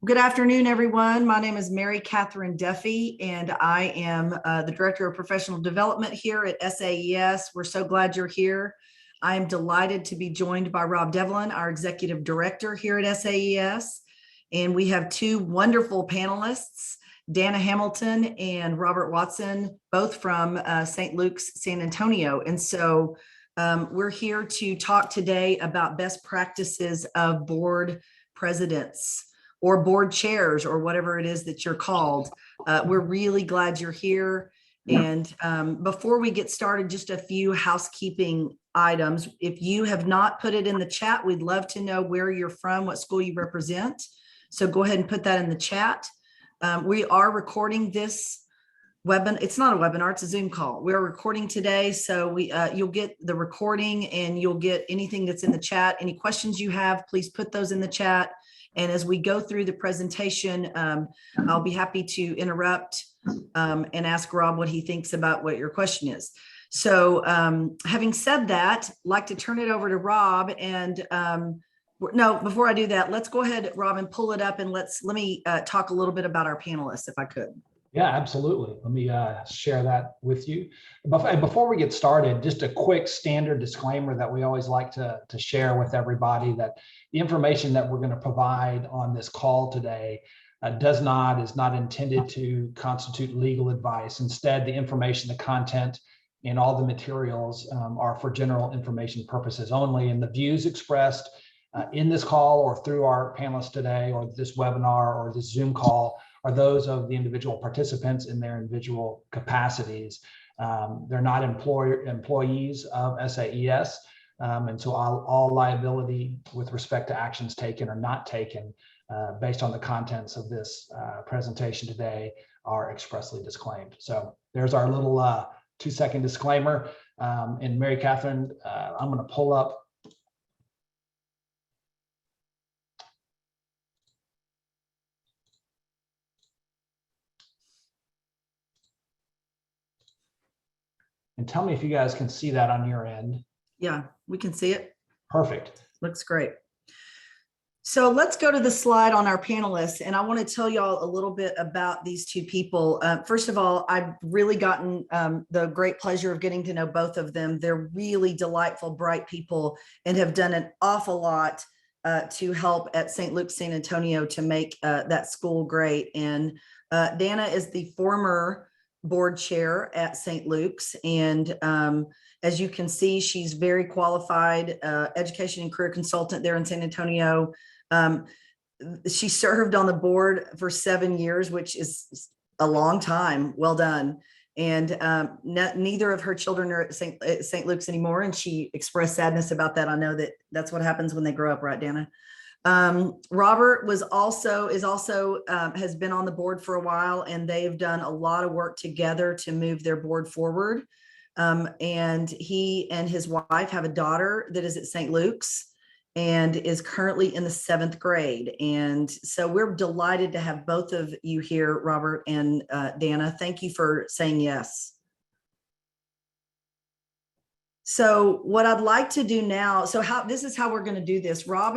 Good afternoon, everyone. My name is Mary Catherine Duffy, and I am the Director of Professional Development here at SAES. We're so glad you're here. I am delighted to be joined by Rob Devlin, our Executive Director here at SAES. And we have two wonderful panelists, Dana Hamilton and Robert Watson, both from St. Luke's, San Antonio. And so we're here to talk today about best practices of board presidents or board chairs or whatever it is that you're called. We're really glad you're here. And before we get started, just a few housekeeping items. If you have not put it in the chat, we'd love to know where you're from, what school you represent. So go ahead and put that in the chat. We are recording this webinar. It's not a webinar, it's a Zoom call. We're recording today, so you'll get the recording and you'll get anything that's in the chat. Any questions you have, please put those in the chat. And as we go through the presentation, I'll be happy to interrupt and ask Rob what he thinks about what your question is. So having said that, I'd like to turn it over to Rob. And no, before I do that, let's go ahead, Rob, and pull it up and let me talk a little bit about our panelists, if I could. Yeah, absolutely. Let me share that with you. Before we get started, just a quick standard disclaimer that we always like to share with everybody, that the information that we're going to provide on this call today is not intended to constitute legal advice. Instead, the information, the content, and all the materials are for general information purposes only, and the views expressed in this call or through our panelists today or this webinar or this Zoom call are those of the individual participants in their individual capacities. They're not employees of SAES, and so all liability with respect to actions taken or not taken based on the contents of this presentation today are expressly disclaimed. So there's our little 2-second disclaimer. And Mary Catherine, I'm going to pull up and tell me if you guys can see that on your end. Yeah, we can see it. Perfect. Looks great. So let's go to the slide on our panelists. And I want to tell y'all a little bit about these two people. First of all, I've really gotten the great pleasure of getting to know both of them. They're really delightful, bright people and have done an awful lot to help at St. Luke's San Antonio to make that school great. And Dana is the former board chair at St. Luke's. And as you can see, she's very qualified education and career consultant there in San Antonio. She served on the board for 7 years, which is a long time. Well done. And neither of her children are at St. Luke's anymore. And she expressed sadness about that. I know that that's what happens when they grow up, right, Dana? Robert has been on the board for a while, and they've done a lot of work together to move their board forward. And he and his wife have a daughter that is at St. Luke's and is currently in the 7th grade. And so we're delighted to have both of you here, Robert and Dana. Thank you for saying yes. So what I'd like to do now, this is how we're going to do this. Rob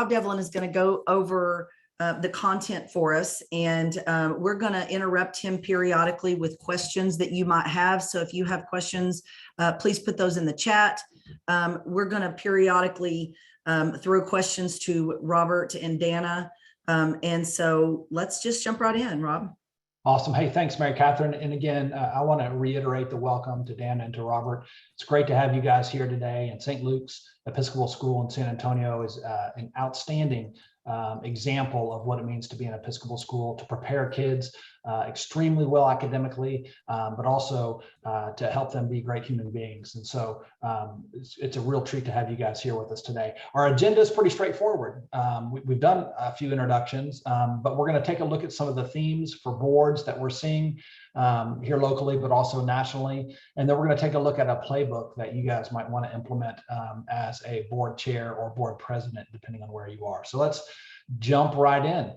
Devlin is going to go over the content for us, and we're going to interrupt him periodically with questions that you might have. So if you have questions, please put those in the chat. We're going to periodically throw questions to Robert and Dana. And so let's just jump right in, Rob. Awesome. Hey, thanks, Mary Catherine. And again, I want to reiterate the welcome to Dana and to Robert. It's great to have you guys here today. And St. Luke's Episcopal School in San Antonio is an outstanding example of what it means to be an Episcopal school, to prepare kids extremely well academically, but also to help them be great human beings. And so it's a real treat to have you guys here with us today. Our agenda is pretty straightforward. We've done a few introductions, but we're going to take a look at some of the themes for boards that we're seeing here locally, but also nationally. And then we're going to take a look at a playbook that you guys might want to implement as a board chair or board president, depending on where you are. So let's jump right in.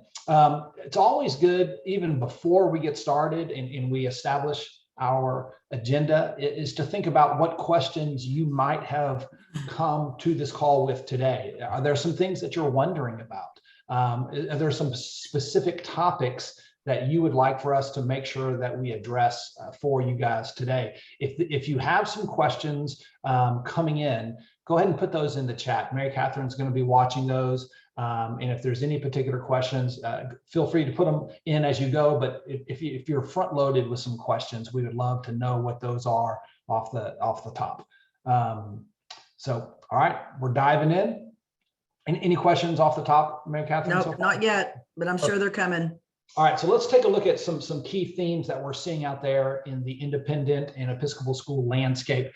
It's always good, even before we get started and we establish our agenda, is to think about what questions you might have come to this call with today. Are there some things that you're wondering about? Are there some specific topics that you would like for us to make sure that we address for you guys today? If you have some questions coming in, go ahead and put those in the chat. Mary Catherine's going to be watching those. And if there's any particular questions, feel free to put them in as you go. But if you're front loaded with some questions, we would love to know what those are off the top. So, all right, we're diving in. Any questions off the top, Mary Catherine? Nope, not yet, but I'm sure they're coming. All right, so let's take a look at some key themes that we're seeing out there in the independent and Episcopal school landscape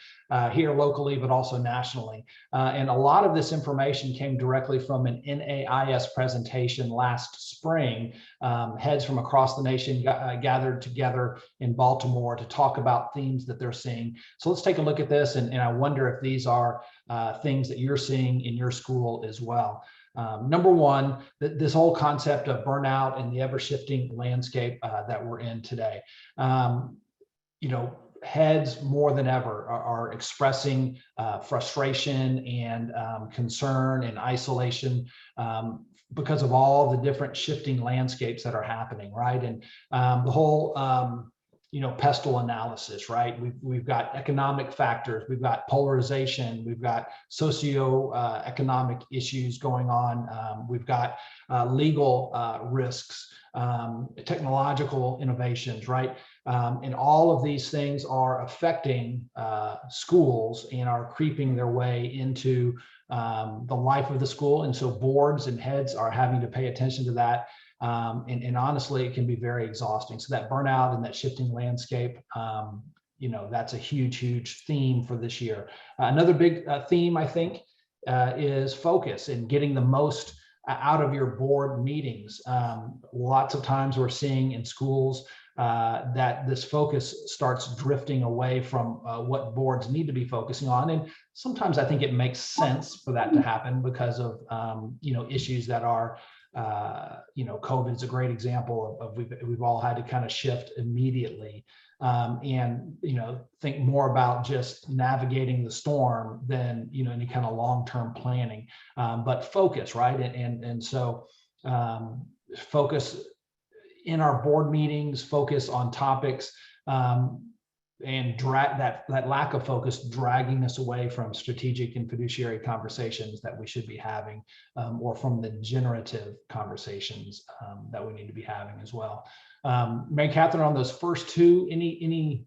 here locally, but also nationally. And a lot of this information came directly from an NAIS presentation last spring. Heads from across the nation gathered together in Baltimore to talk about themes that they're seeing. So let's take a look at this, and I wonder if these are things that you're seeing in your school as well. Number one, this whole concept of burnout and the ever-shifting landscape that we're in today. Heads more than ever are expressing frustration and concern and isolation because of all the different shifting landscapes that are happening, right? And the whole pestle analysis, right? We've got economic factors, we've got polarization, we've got socio-economic issues going on, we've got legal risks, technological innovations, right? And all of these things are affecting schools and are creeping their way into the life of the school. And so boards and heads are having to pay attention to that. And honestly, it can be very exhausting. So that burnout and that shifting landscape, that's a huge theme for this year. Another big theme, I think, is focus and getting the most out of your board meetings. Lots of times we're seeing in schools that this focus starts drifting away from what boards need to be focusing on. And sometimes I think it makes sense for that to happen because of, issues that are, COVID is a great example of we've all had to kind of shift immediately and, think more about just navigating the storm than, any kind of long-term planning, but focus, right? And so focus in our board meetings, focus on topics, and drag that lack of focus dragging us away from strategic and fiduciary conversations that we should be having, or from the generative conversations that we need to be having as well. Mary Catherine, on those first two, any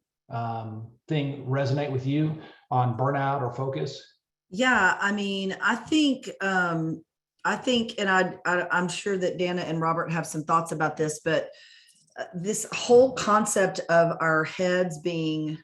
thing resonate with you on burnout or focus? Yeah, I mean, I think, and I'm sure that Dana and Robert have some thoughts about this, but this whole concept of our heads being,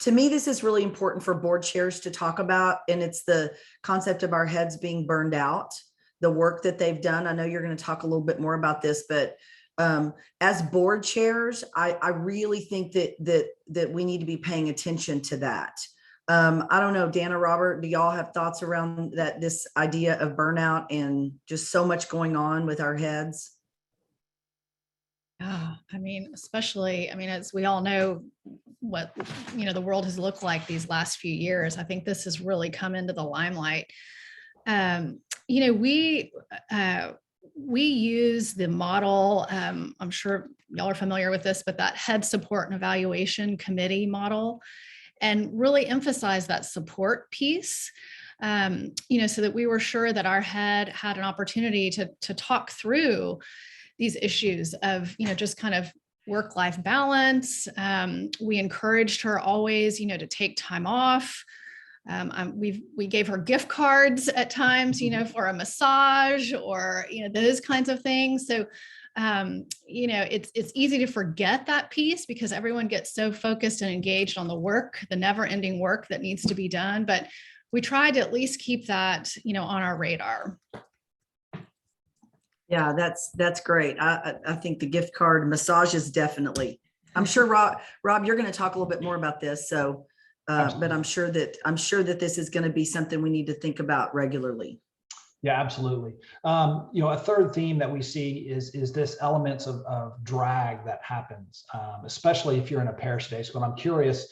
to me, this is really important for board chairs to talk about. And it's the concept of our heads being burned out, the work that they've done. I know you're going to talk a little bit more about this, but as board chairs, I really think that we need to be paying attention to that. I don't know, Dana, Robert, do y'all have thoughts around that, this idea of burnout and just so much going on with our heads? Especially, as we all know what, the world has looked like these last few years, I think this has really come into the limelight. We use the model, I'm sure y'all are familiar with this, but that head support and evaluation committee model, and really emphasize that support piece, so that we were sure that our head had an opportunity to talk through these issues of, just kind of work-life balance. We encouraged her always, to take time off. We gave her gift cards at times, for a massage or, those kinds of things. So, it's easy to forget that piece because everyone gets so focused and engaged on the work, the never-ending work that needs to be done. But we tried to at least keep that, on our radar. Yeah, that's great. I think the gift card massages definitely. I'm sure Rob, you're going to talk a little bit more about this. So, but I'm sure that this is going to be something we need to think about regularly. Yeah, absolutely. A third theme that we see is this elements of drag that happens, especially if you're in a parish day school. And I'm curious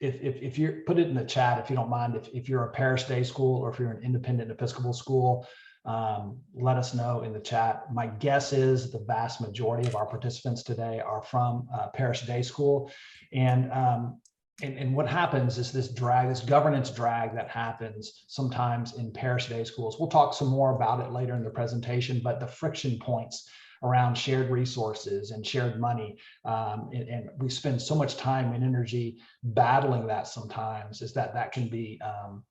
if you put it in the chat, if you don't mind, if you're a parish day school or if you're an independent Episcopal school, let us know in the chat. My guess is the vast majority of our participants today are from Parish Day School. And what happens is this governance drag that happens sometimes in Parish Day Schools. We'll talk some more about it later in the presentation, but the friction points around shared resources and shared money. And we spend so much time and energy battling that sometimes, is that can be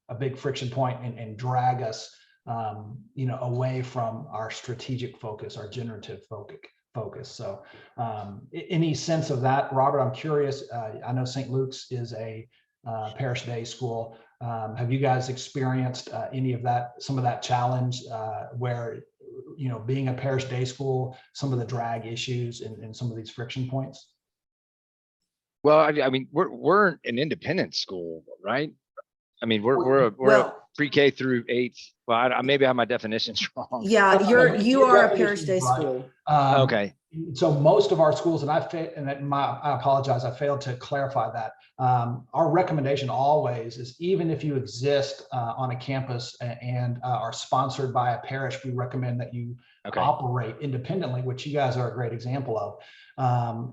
a big friction point and drag us away from our strategic focus, our generative focus. So any sense of that, Robert? I'm curious. I know St. Luke's is a Parish Day School. Have you guys experienced any of that, some of that challenge where, being a Parish Day School, some of the drag issues and some of these friction points? Well, I mean, we're an independent school, right? I mean, we're a pre-K through 8th. Well, maybe I have my definitions wrong. Yeah, you are a Parish Day Right. School. Okay. So most of our schools, and I apologize, I failed to clarify that. Our recommendation always is, even if you exist on a campus and are sponsored by a parish, we recommend that you operate independently, which you guys are a great example of.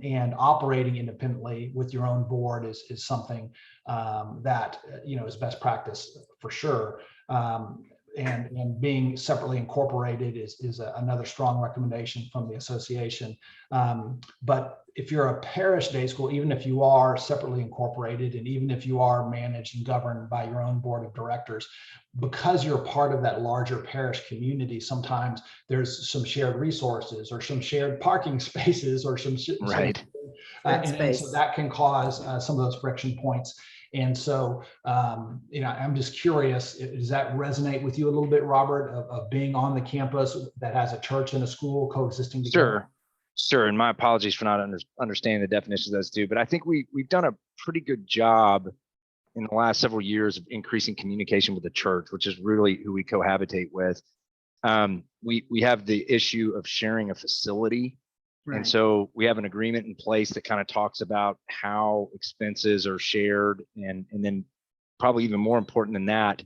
And operating independently with your own board is something that is best practice for sure. And being separately incorporated is another strong recommendation from the association. But if you're a Parish Day School, even if you are separately incorporated, and even if you are managed and governed by your own board of directors, because you're part of that larger parish community, sometimes there's some shared resources or some shared parking spaces or some right. And so that can cause some of those friction points. And so, I'm just curious, does that resonate with you a little bit, Robert, of being on the campus that has a church and a school coexisting together? Sure. And my apologies for not understanding the definitions of those two, but I think we've done a pretty good job in the last several years of increasing communication with the church, which is really who we cohabitate with. We have the issue of sharing a facility. Right. And so we have an agreement in place that kind of talks about how expenses are shared. And then probably even more important than that,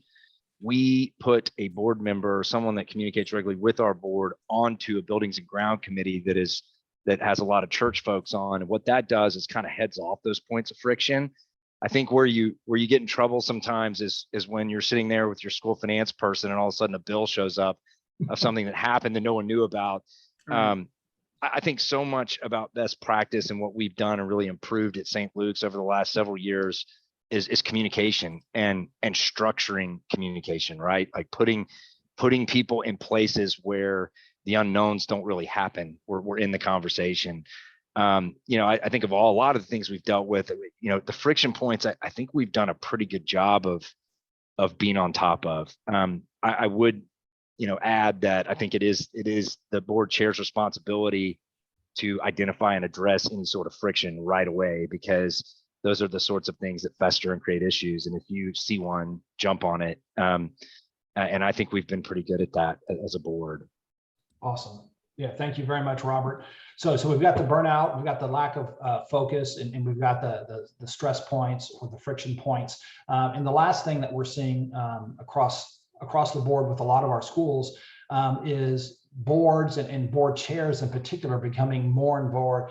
we put a board member, someone that communicates regularly with our board, onto a buildings and ground committee that has a lot of church folks on. And what that does is kind of heads off those points of friction. I think where you get in trouble sometimes is when you're sitting there with your school finance person and all of a sudden a bill shows up of something that happened that no one knew about. I think so much about best practice and what we've done and really improved at St. Luke's over the last several years is communication and structuring communication, right? Like putting people in places where the unknowns don't really happen. We're in the conversation. I think of a lot of the things we've dealt with, the friction points, I think we've done a pretty good job of being on top of. I would add that I think it is the board chair's responsibility to identify and address any sort of friction right away, because those are the sorts of things that fester and create issues. And if you see one, jump on it. And I think we've been pretty good at that as a board. Awesome. Yeah, thank you very much, Robert. So we've got the burnout, we've got the lack of focus, and we've got the stress points or the friction points. And the last thing that we're seeing across the board with a lot of our schools is boards and board chairs in particular becoming more and more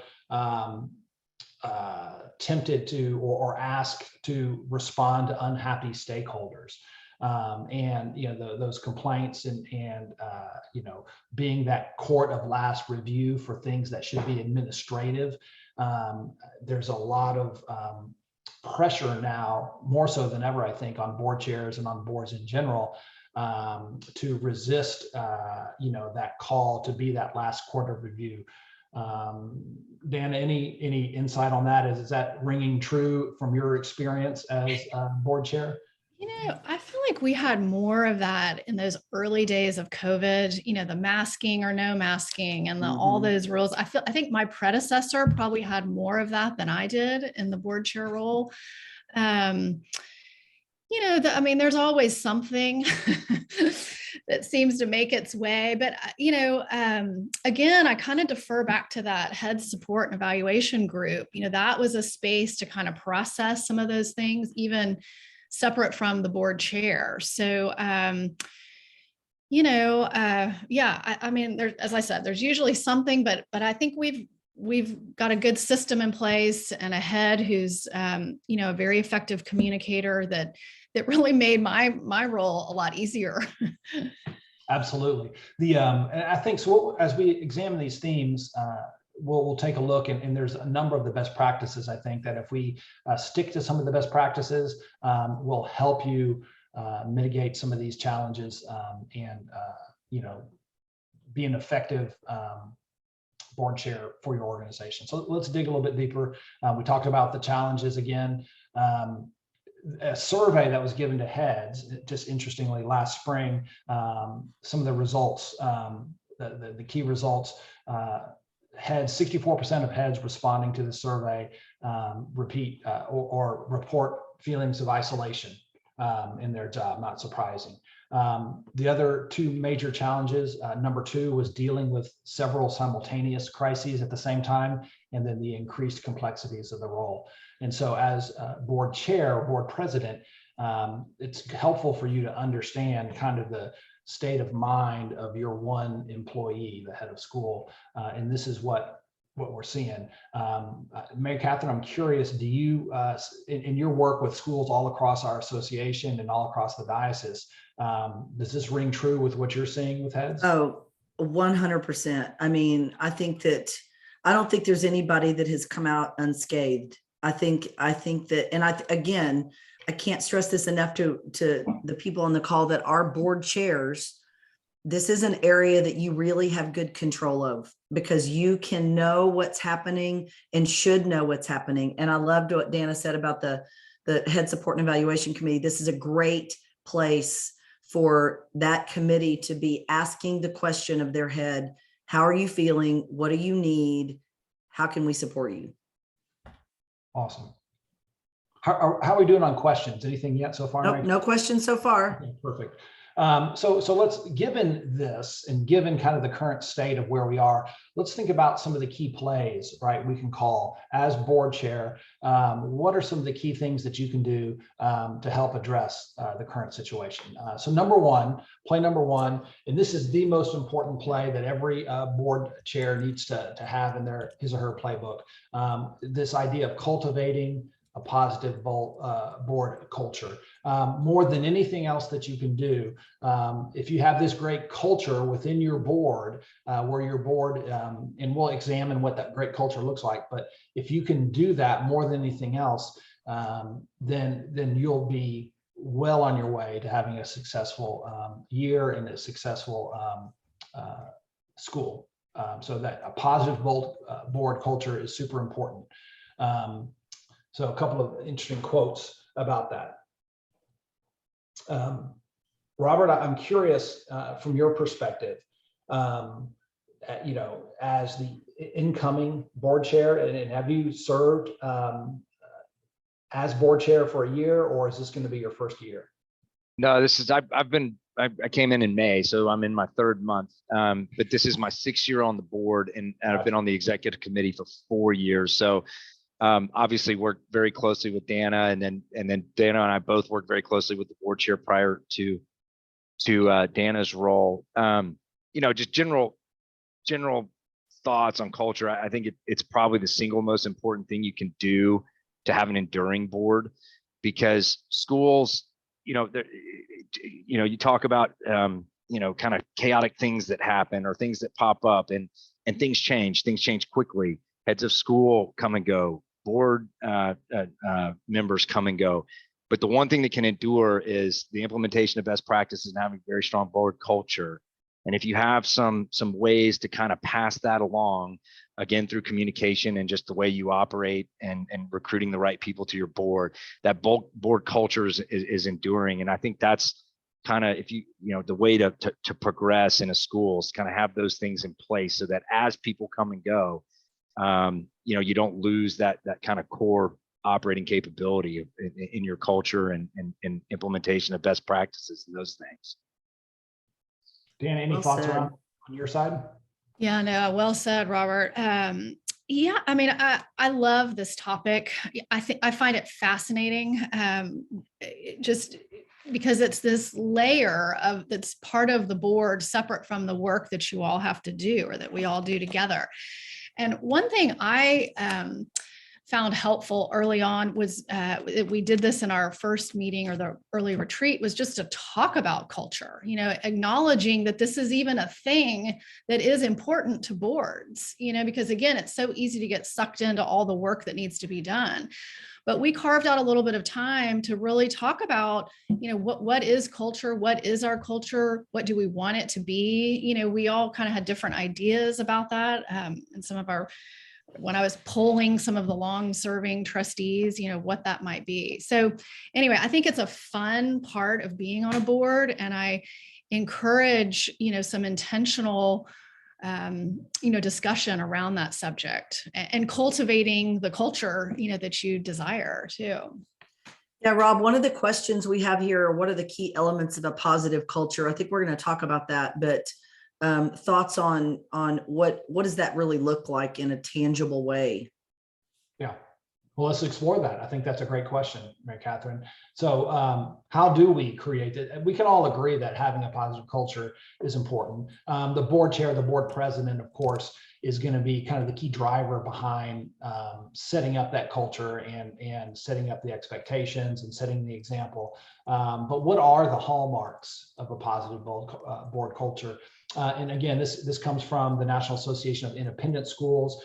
tempted to or asked to respond to unhappy stakeholders. And those complaints and being that court of last review for things that should be administrative. There's a lot of pressure now, more so than ever, I think, on board chairs and on boards in general, to resist that call to be that last court of review. Dan, any insight on that? Is that ringing true from your experience as board chair? I feel like we had more of that in those early days of COVID, the masking or no masking and all those rules. I think my predecessor probably had more of that than I did in the board chair role. There's always something that seems to make its way, but again, I kind of defer back to that head support and evaluation group. That was a space to kind of process some of those things, even separate from the board chair. So, Yeah, I mean, there, as I said, there's usually something, but I think we've got a good system in place and a head who's, a very effective communicator that really made my role a lot easier. Absolutely. And I think so. As we examine these themes, we'll take a look, and there's a number of the best practices. I think that if we stick to some of the best practices, will help you mitigate some of these challenges, and be an effective board chair for your organization. So let's dig a little bit deeper. We talked about the challenges again. A survey that was given to heads, just interestingly, last spring, some of the results, the key results, heads, 64% of heads responding to the survey repeat or report feelings of isolation in their job. Not surprising. The other two major challenges, number two was dealing with several simultaneous crises at the same time, and then the increased complexities of the role. And so as board chair or board president, it's helpful for you to understand kind of the state of mind of your one employee, the head of school. And this is what we're seeing. Mary Catherine, I'm curious, do you, in your work with schools all across our association and all across the diocese, does this ring true with what you're seeing with heads? Oh, 100%. I mean, I don't think there's anybody that has come out unscathed. I think that, and again, I can't stress this enough to the people on the call that our board chairs, this is an area that you really have good control of, because you can know what's happening and should know what's happening. And I loved what Dana said about the Head Support and Evaluation Committee. This is a great place for that committee to be asking the question of their head: how are you feeling? What do you need? How can we support you? Awesome. How are we doing on questions? Anything yet so far? Nope, no questions so far. Okay, perfect. So let's, given this and given kind of the current state of where we are, let's think about some of the key plays, right? We can call as board chair. What are some of the key things that you can do to help address the current situation? So play number one, and this is the most important play that every board chair needs to have in his or her playbook. This idea of cultivating a positive board culture. More than anything else that you can do, if you have this great culture within your board, where your board, and we'll examine what that great culture looks like, but if you can do that more than anything else, then you'll be well on your way to having a successful year and a successful school. So that a positive board culture is super important. So a couple of interesting quotes about that. Robert, I'm curious from your perspective, as the incoming board chair, and have you served as board chair for a year, or is this going to be your first year? No, I came in May, so I'm in my third month. But this is my 6th year on the board, and I've been on the executive committee for 4 years. So obviously worked very closely with Dana, and then Dana and I both worked very closely with the board chair prior to Dana's role. Just general thoughts on culture. I think it's probably the single most important thing you can do to have an enduring board, because schools, you talk about kind of chaotic things that happen or things that pop up, and things change quickly. Heads of school come and go, board members come and go. But the one thing that can endure is the implementation of best practices and having very strong board culture. And if you have some ways to kind of pass that along, again, through communication and just the way you operate and recruiting the right people to your board, that board culture is enduring. And I think that's kind of, the way to progress in a school is kind of have those things in place, so that as people come and go, you don't lose that kind of core operating capability in your culture and implementation of best practices and those things. Dan, any thoughts around on your side? Yeah, no, well said, Robert. Yeah, I mean, I love this topic. I find it fascinating. Just because it's this layer of that's part of the board separate from the work that you all have to do or that we all do together. And one thing I found helpful early on was we did this in our first meeting or the early retreat, was just to talk about culture, acknowledging that this is even a thing that is important to boards, because again, it's so easy to get sucked into all the work that needs to be done. But we carved out a little bit of time to really talk about, what is culture? What is our culture? What do we want it to be? We all kind of had different ideas about that. And when I was polling some of the long-serving trustees, what that might be. So anyway, I think it's a fun part of being on a board, and I encourage, some intentional, discussion around that subject and cultivating the culture, that you desire too. Yeah, Rob, one of the questions we have here are what are the key elements of a positive culture? I think we're going to talk about that, but thoughts on what does that really look like in a tangible way? Yeah, well, let's explore that. I think that's a great question, Mary Catherine. So how do we create it? We can all agree that having a positive culture is important. The board chair, the board president, of course, is going to be kind of the key driver behind setting up that culture and setting up the expectations and setting the example. But what are the hallmarks of a positive board culture? And again, this comes from the National Association of Independent Schools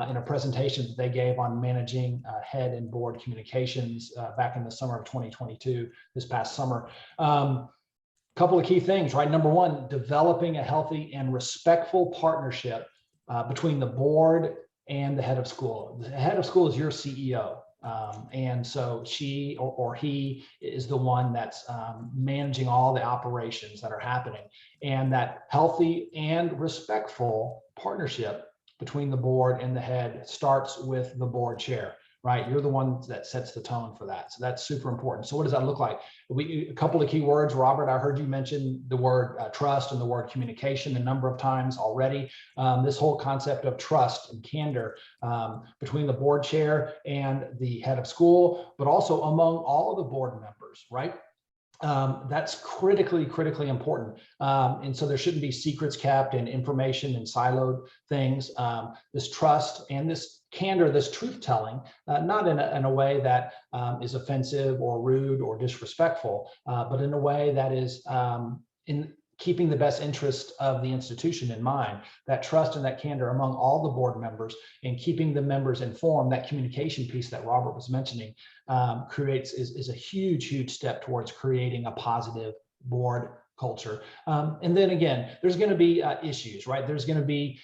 in a presentation that they gave on managing head and board communications back in the summer of 2022, this past summer. Couple of key things, right? Number one, developing a healthy and respectful partnership between the board and the head of school. The head of school is your CEO. And so she or he is the one that's managing all the operations that are happening, and that healthy and respectful partnership between the board and the head starts with the board chair, right? You're the one that sets the tone for that. So that's super important. So what does that look like? A couple of key words, Robert, I heard you mention the word trust and the word communication a number of times already. This whole concept of trust and candor between the board chair and the head of school, but also among all of the board members, right? That's critically important. And so there shouldn't be secrets kept and information and siloed things. This trust and this candor, this truth telling, not in a way that is offensive or rude or disrespectful, but in a way that is in keeping the best interest of the institution in mind. That trust and that candor among all the board members and keeping the members informed, that communication piece that Robert was mentioning, is a huge step towards creating a positive board culture. And then again, there's going to be issues, right? There's going to be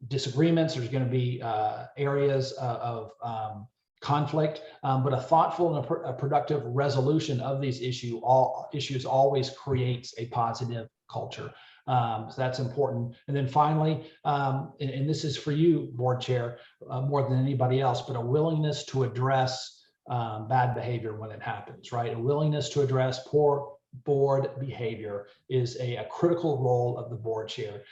disagreements. There's going to be areas of conflict, but a thoughtful and a productive resolution of these issues always creates a positive culture. So that's important. And then finally, and this is for you, board chair, more than anybody else, but a willingness to address bad behavior when it happens, right? A willingness to address poor board behavior is a critical role of the board chair,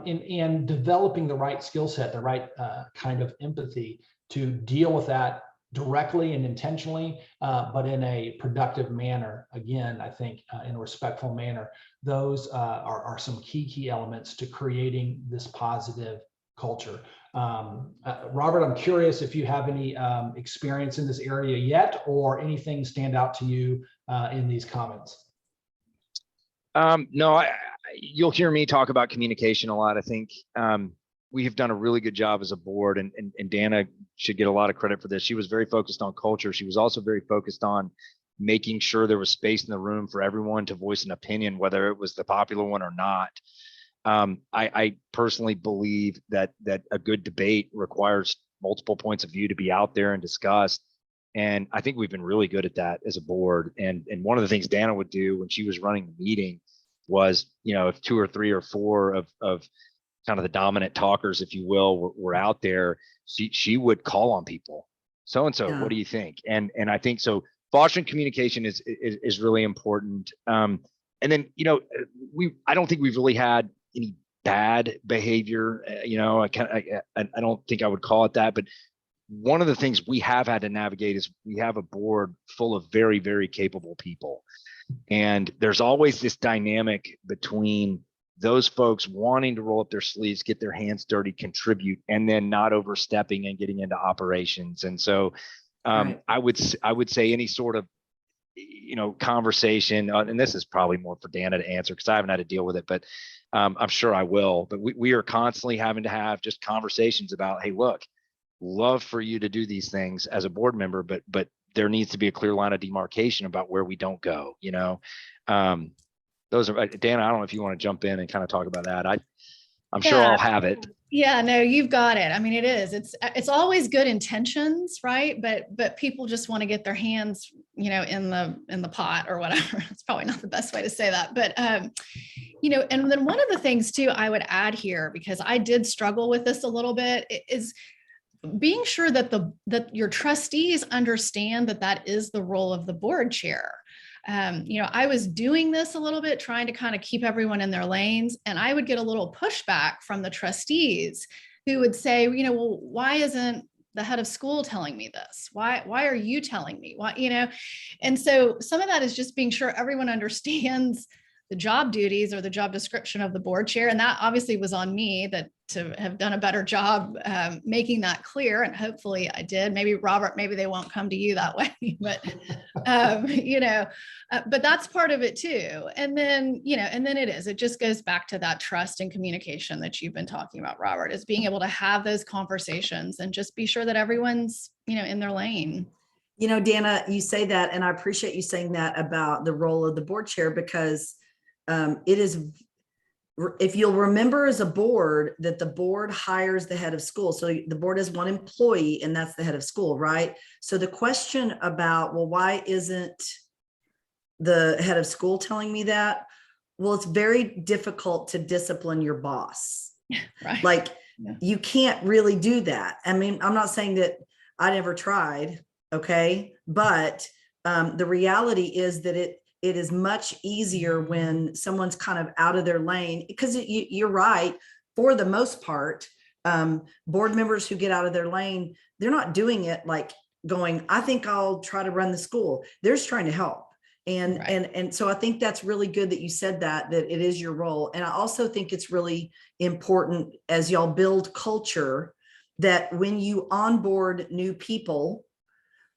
in developing the right skill set, the right kind of empathy to deal with that directly and intentionally, but in a productive manner. Again, I think in a respectful manner. Those are some key elements to creating this positive culture. Robert, I'm curious if you have any experience in this area yet, or anything stand out to you in these comments. No, you'll hear me talk about communication a lot. I think we have done a really good job as a board, and Dana should get a lot of credit for this. She was very focused on culture. She was also very focused on making sure there was space in the room for everyone to voice an opinion, whether it was the popular one or not. I personally believe that a good debate requires multiple points of view to be out there and discussed. And I think we've been really good at that as a board. And one of the things Dana would do when she was running the meeting was, if 2 or 3 or 4 of kind of the dominant talkers, if you will, were out there, she would call on people. So-and-so, Yeah. What do you think? And I think so fostering communication is really important. And then, I don't think we've really had any bad behavior. I don't think I would call it that, but one of the things we have had to navigate is we have a board full of very, very capable people. And there's always this dynamic between those folks wanting to roll up their sleeves, get their hands dirty, contribute, and then not overstepping and getting into operations. And so Right. I would say any sort of, conversation, and this is probably more for Dana to answer because I haven't had to deal with it, but I'm sure I will. But we are constantly having to have just conversations about, hey, look, love for you to do these things as a board member, but there needs to be a clear line of demarcation about where we don't go. Those are, Dana, I don't know if you want to jump in and kind of talk about that. I'm sure I'll have it. Yeah, no, you've got it. I mean, it's always good intentions, right? But people just want to get their hands, in the pot or whatever. It's probably not the best way to say that, but and then one of the things too, I would add here, because I did struggle with this a little bit, is being sure that that your trustees understand that is the role of the board chair. I was doing this a little bit, trying to kind of keep everyone in their lanes, and I would get a little pushback from the trustees who would say, well, why isn't the head of school telling me this? Why are you telling me? Why, and so some of that is just being sure everyone understands the job duties or the job description of the board chair. And that obviously was on me to have done a better job making that clear. And hopefully I did. Maybe Robert, maybe they won't come to you that way, but but that's part of it too. And then, it just goes back to that trust and communication that you've been talking about, Robert, is being able to have those conversations and just be sure that everyone's, in their lane. Dana, you say that, and I appreciate you saying that about the role of the board chair, because it is, if you'll remember as a board, that the board hires the head of school. So the board has one employee, and that's the head of school, right? So the question about, well, why isn't the head of school telling me that? Well, it's very difficult to discipline your boss. Right. Like, you can't really do that. I mean, I'm not saying that I never tried, okay? But the reality is that it is much easier when someone's kind of out of their lane, because you're right. For the most part, board members who get out of their lane, they're not doing it like going, I think I'll try to run the school. They're just trying to help. And, right. and so I think that's really good that you said that it is your role. And I also think it's really important, as y'all build culture, that when you onboard new people,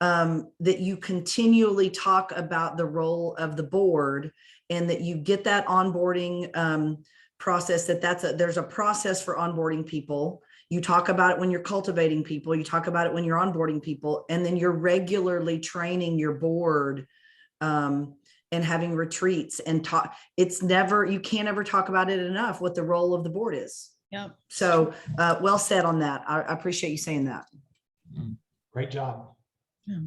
that you continually talk about the role of the board, and that you get that onboarding process, there's a process for onboarding people. You talk about it when you're cultivating people, you talk about it when you're onboarding people, and then you're regularly training your board and having retreats and talk. You can't ever talk about it enough, what the role of the board is. Yeah. So well said on that. I appreciate you saying that. Great job. Yeah.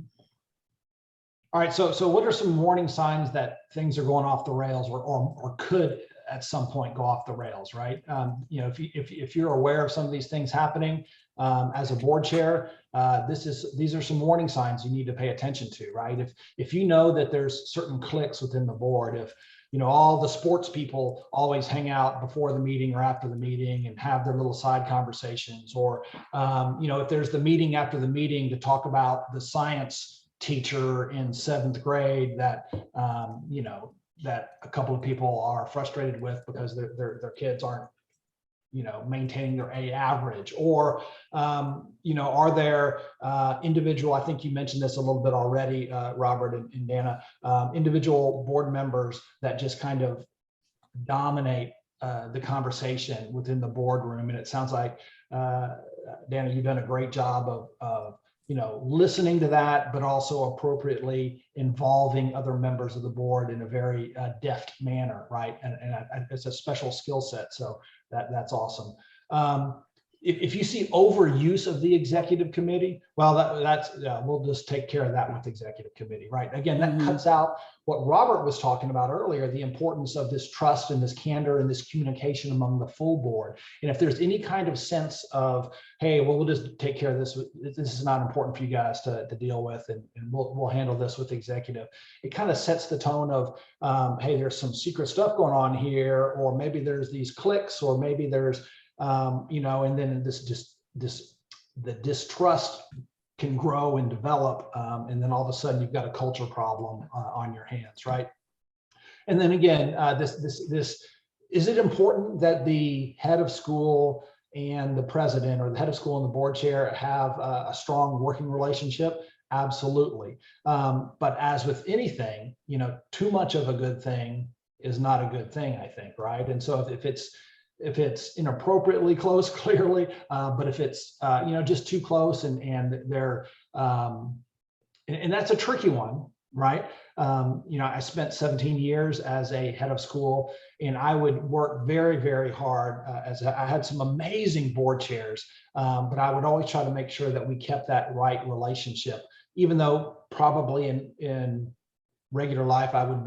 All right. So what are some warning signs that things are going off the rails, or could at some point go off the rails, right? If you're aware of some of these things happening as a board chair, these are some warning signs you need to pay attention to, right? If you know that there's certain cliques within the board, if all the sports people always hang out before the meeting or after the meeting and have their little side conversations, or if there's the meeting after the meeting to talk about the science teacher in 7th grade that that a couple of people are frustrated with because their kids aren't maintaining their A average, or are there individual, I think you mentioned this a little bit already, Robert and Dana, individual board members that just kind of dominate the conversation within the boardroom. And it sounds like Dana, you've done a great job of listening to that, but also appropriately involving other members of the board in a very deft manner, right? And it's a special skill set, so that's awesome. If you see overuse of the executive committee, well, we'll just take care of that with the executive committee, right? Again, that cuts out what Robert was talking about earlier, the importance of this trust and this candor and this communication among the full board. And if there's any kind of sense of, hey, well, we'll just take care of this. This is not important for you guys to deal with, and we'll handle this with the executive. It kind of sets the tone of, hey, there's some secret stuff going on here, or maybe there's these cliques, or maybe there's and then the distrust can grow and develop, and then all of a sudden you've got a culture problem on your hands, right? And then again, is it important that the head of school and the president or the head of school and the board chair have a strong working relationship? Absolutely. But as with anything, too much of a good thing is not a good thing, I think, right? And so if it's inappropriately close, clearly, but if it's just too close and they're and that's a tricky one, right? I spent 17 years as a head of school, and I would work very, very hard. I had some amazing board chairs, but I would always try to make sure that we kept that right relationship, even though probably in regular life I would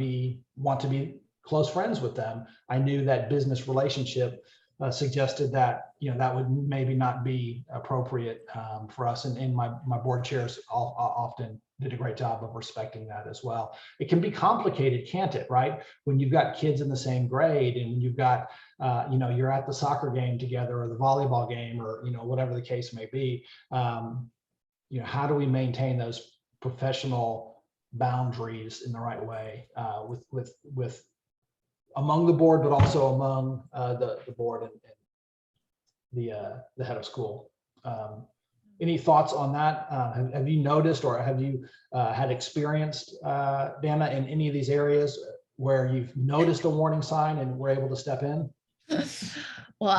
want to be close friends with them. I knew that business relationship suggested that that would maybe not be appropriate for us, and my board chairs often did a great job of respecting that as well. It can be complicated, can't it, right? When you've got kids in the same grade and when you've got you're at the soccer game together or the volleyball game or whatever the case may be. How do we maintain those professional boundaries in the right way with among the board, but also among the board and the head of school. Any thoughts on that? Have you noticed or have you had experienced, Dana, in any of these areas where you've noticed a warning sign and were able to step in? Well,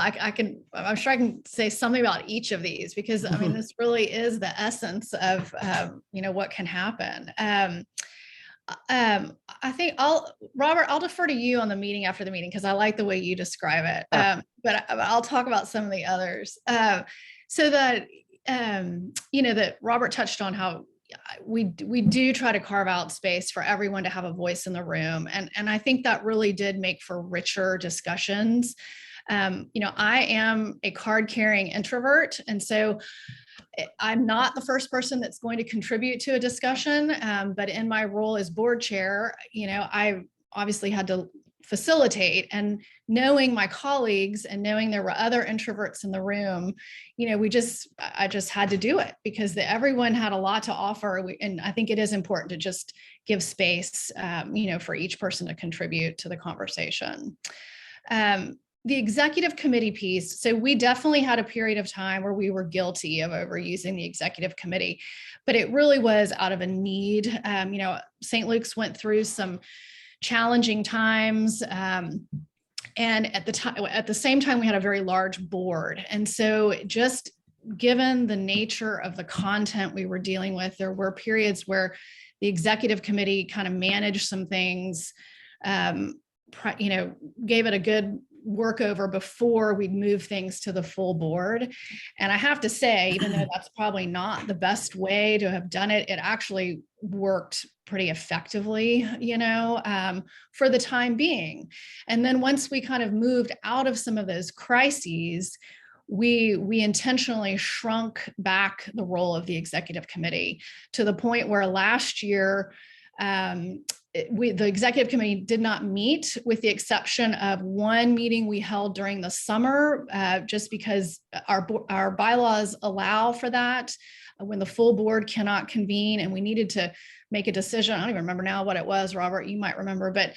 I'm sure I can say something about each of these because I mean, this really is the essence of, what can happen. I think Robert, I'll defer to you on the meeting after the meeting because I like the way you describe it. But I'll talk about some of the others. So that, that Robert touched on how we do try to carve out space for everyone to have a voice in the room. And I think that really did make for richer discussions. I am a card carrying introvert. And so I'm not the first person that's going to contribute to a discussion, but in my role as board chair, I obviously had to facilitate, and knowing my colleagues and knowing there were other introverts in the room, I just had to do it because everyone had a lot to offer. And I think it is important to just give space, for each person to contribute to the conversation. The executive committee piece. So we definitely had a period of time where we were guilty of overusing the executive committee, but it really was out of a need. St. Luke's went through some challenging times. And at the same time, we had a very large board. And so just given the nature of the content we were dealing with, there were periods where the executive committee kind of managed some things, gave it a good workover before we'd move things to the full board. And I have to say, even though that's probably not the best way to have done it, it actually worked pretty effectively, for the time being. And then once we kind of moved out of some of those crises, we intentionally shrunk back the role of the executive committee to the point where last year, the executive committee did not meet, with the exception of one meeting we held during the summer, just because our bylaws allow for that when the full board cannot convene, and we needed to make a decision. I don't even remember now what it was, Robert, you might remember, but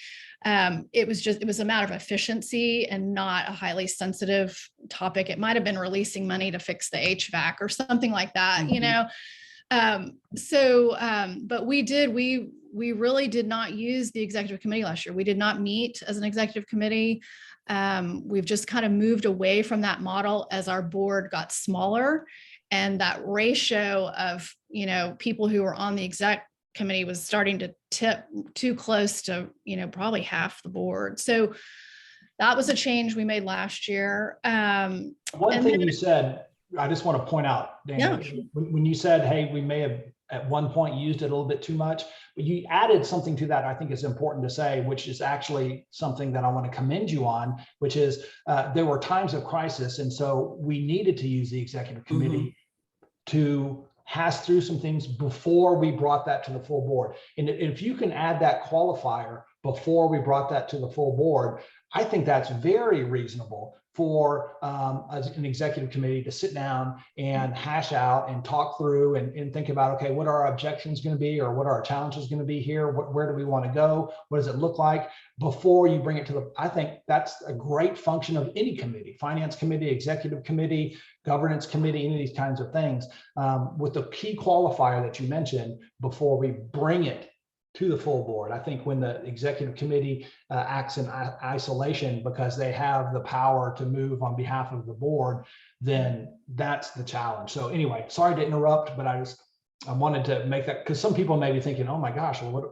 it was a matter of efficiency and not a highly sensitive topic. It might've been releasing money to fix the HVAC or something like that, but we really did not use the executive committee last year. We did not meet as an executive committee. We've just kind of moved away from that model as our board got smaller, and that ratio of, people who were on the exec committee was starting to tip too close to, probably half the board. So that was a change we made last year. One thing you said, I just want to point out, Dana, when you said, hey, we may have at one point used it a little bit too much, but you added something to that I think is important to say, which is actually something that I want to commend you on, which is there were times of crisis. And so we needed to use the executive committee to hash through some things before we brought that to the full board. And if you can add that qualifier, before we brought that to the full board. I think that's very reasonable for as an executive committee to sit down and hash out and talk through and think about, okay, what are our objections going to be, or what are our challenges going to be here? Where do we want to go? What does it look like before you bring it to the, I think that's a great function of any committee, finance committee, executive committee, governance committee, any of these kinds of things, with the key qualifier that you mentioned before we bring it to the full board. I think when the executive committee acts in isolation because they have the power to move on behalf of the board, then that's the challenge. So anyway, sorry to interrupt, but I wanted to make that, because some people may be thinking, oh my gosh, well, what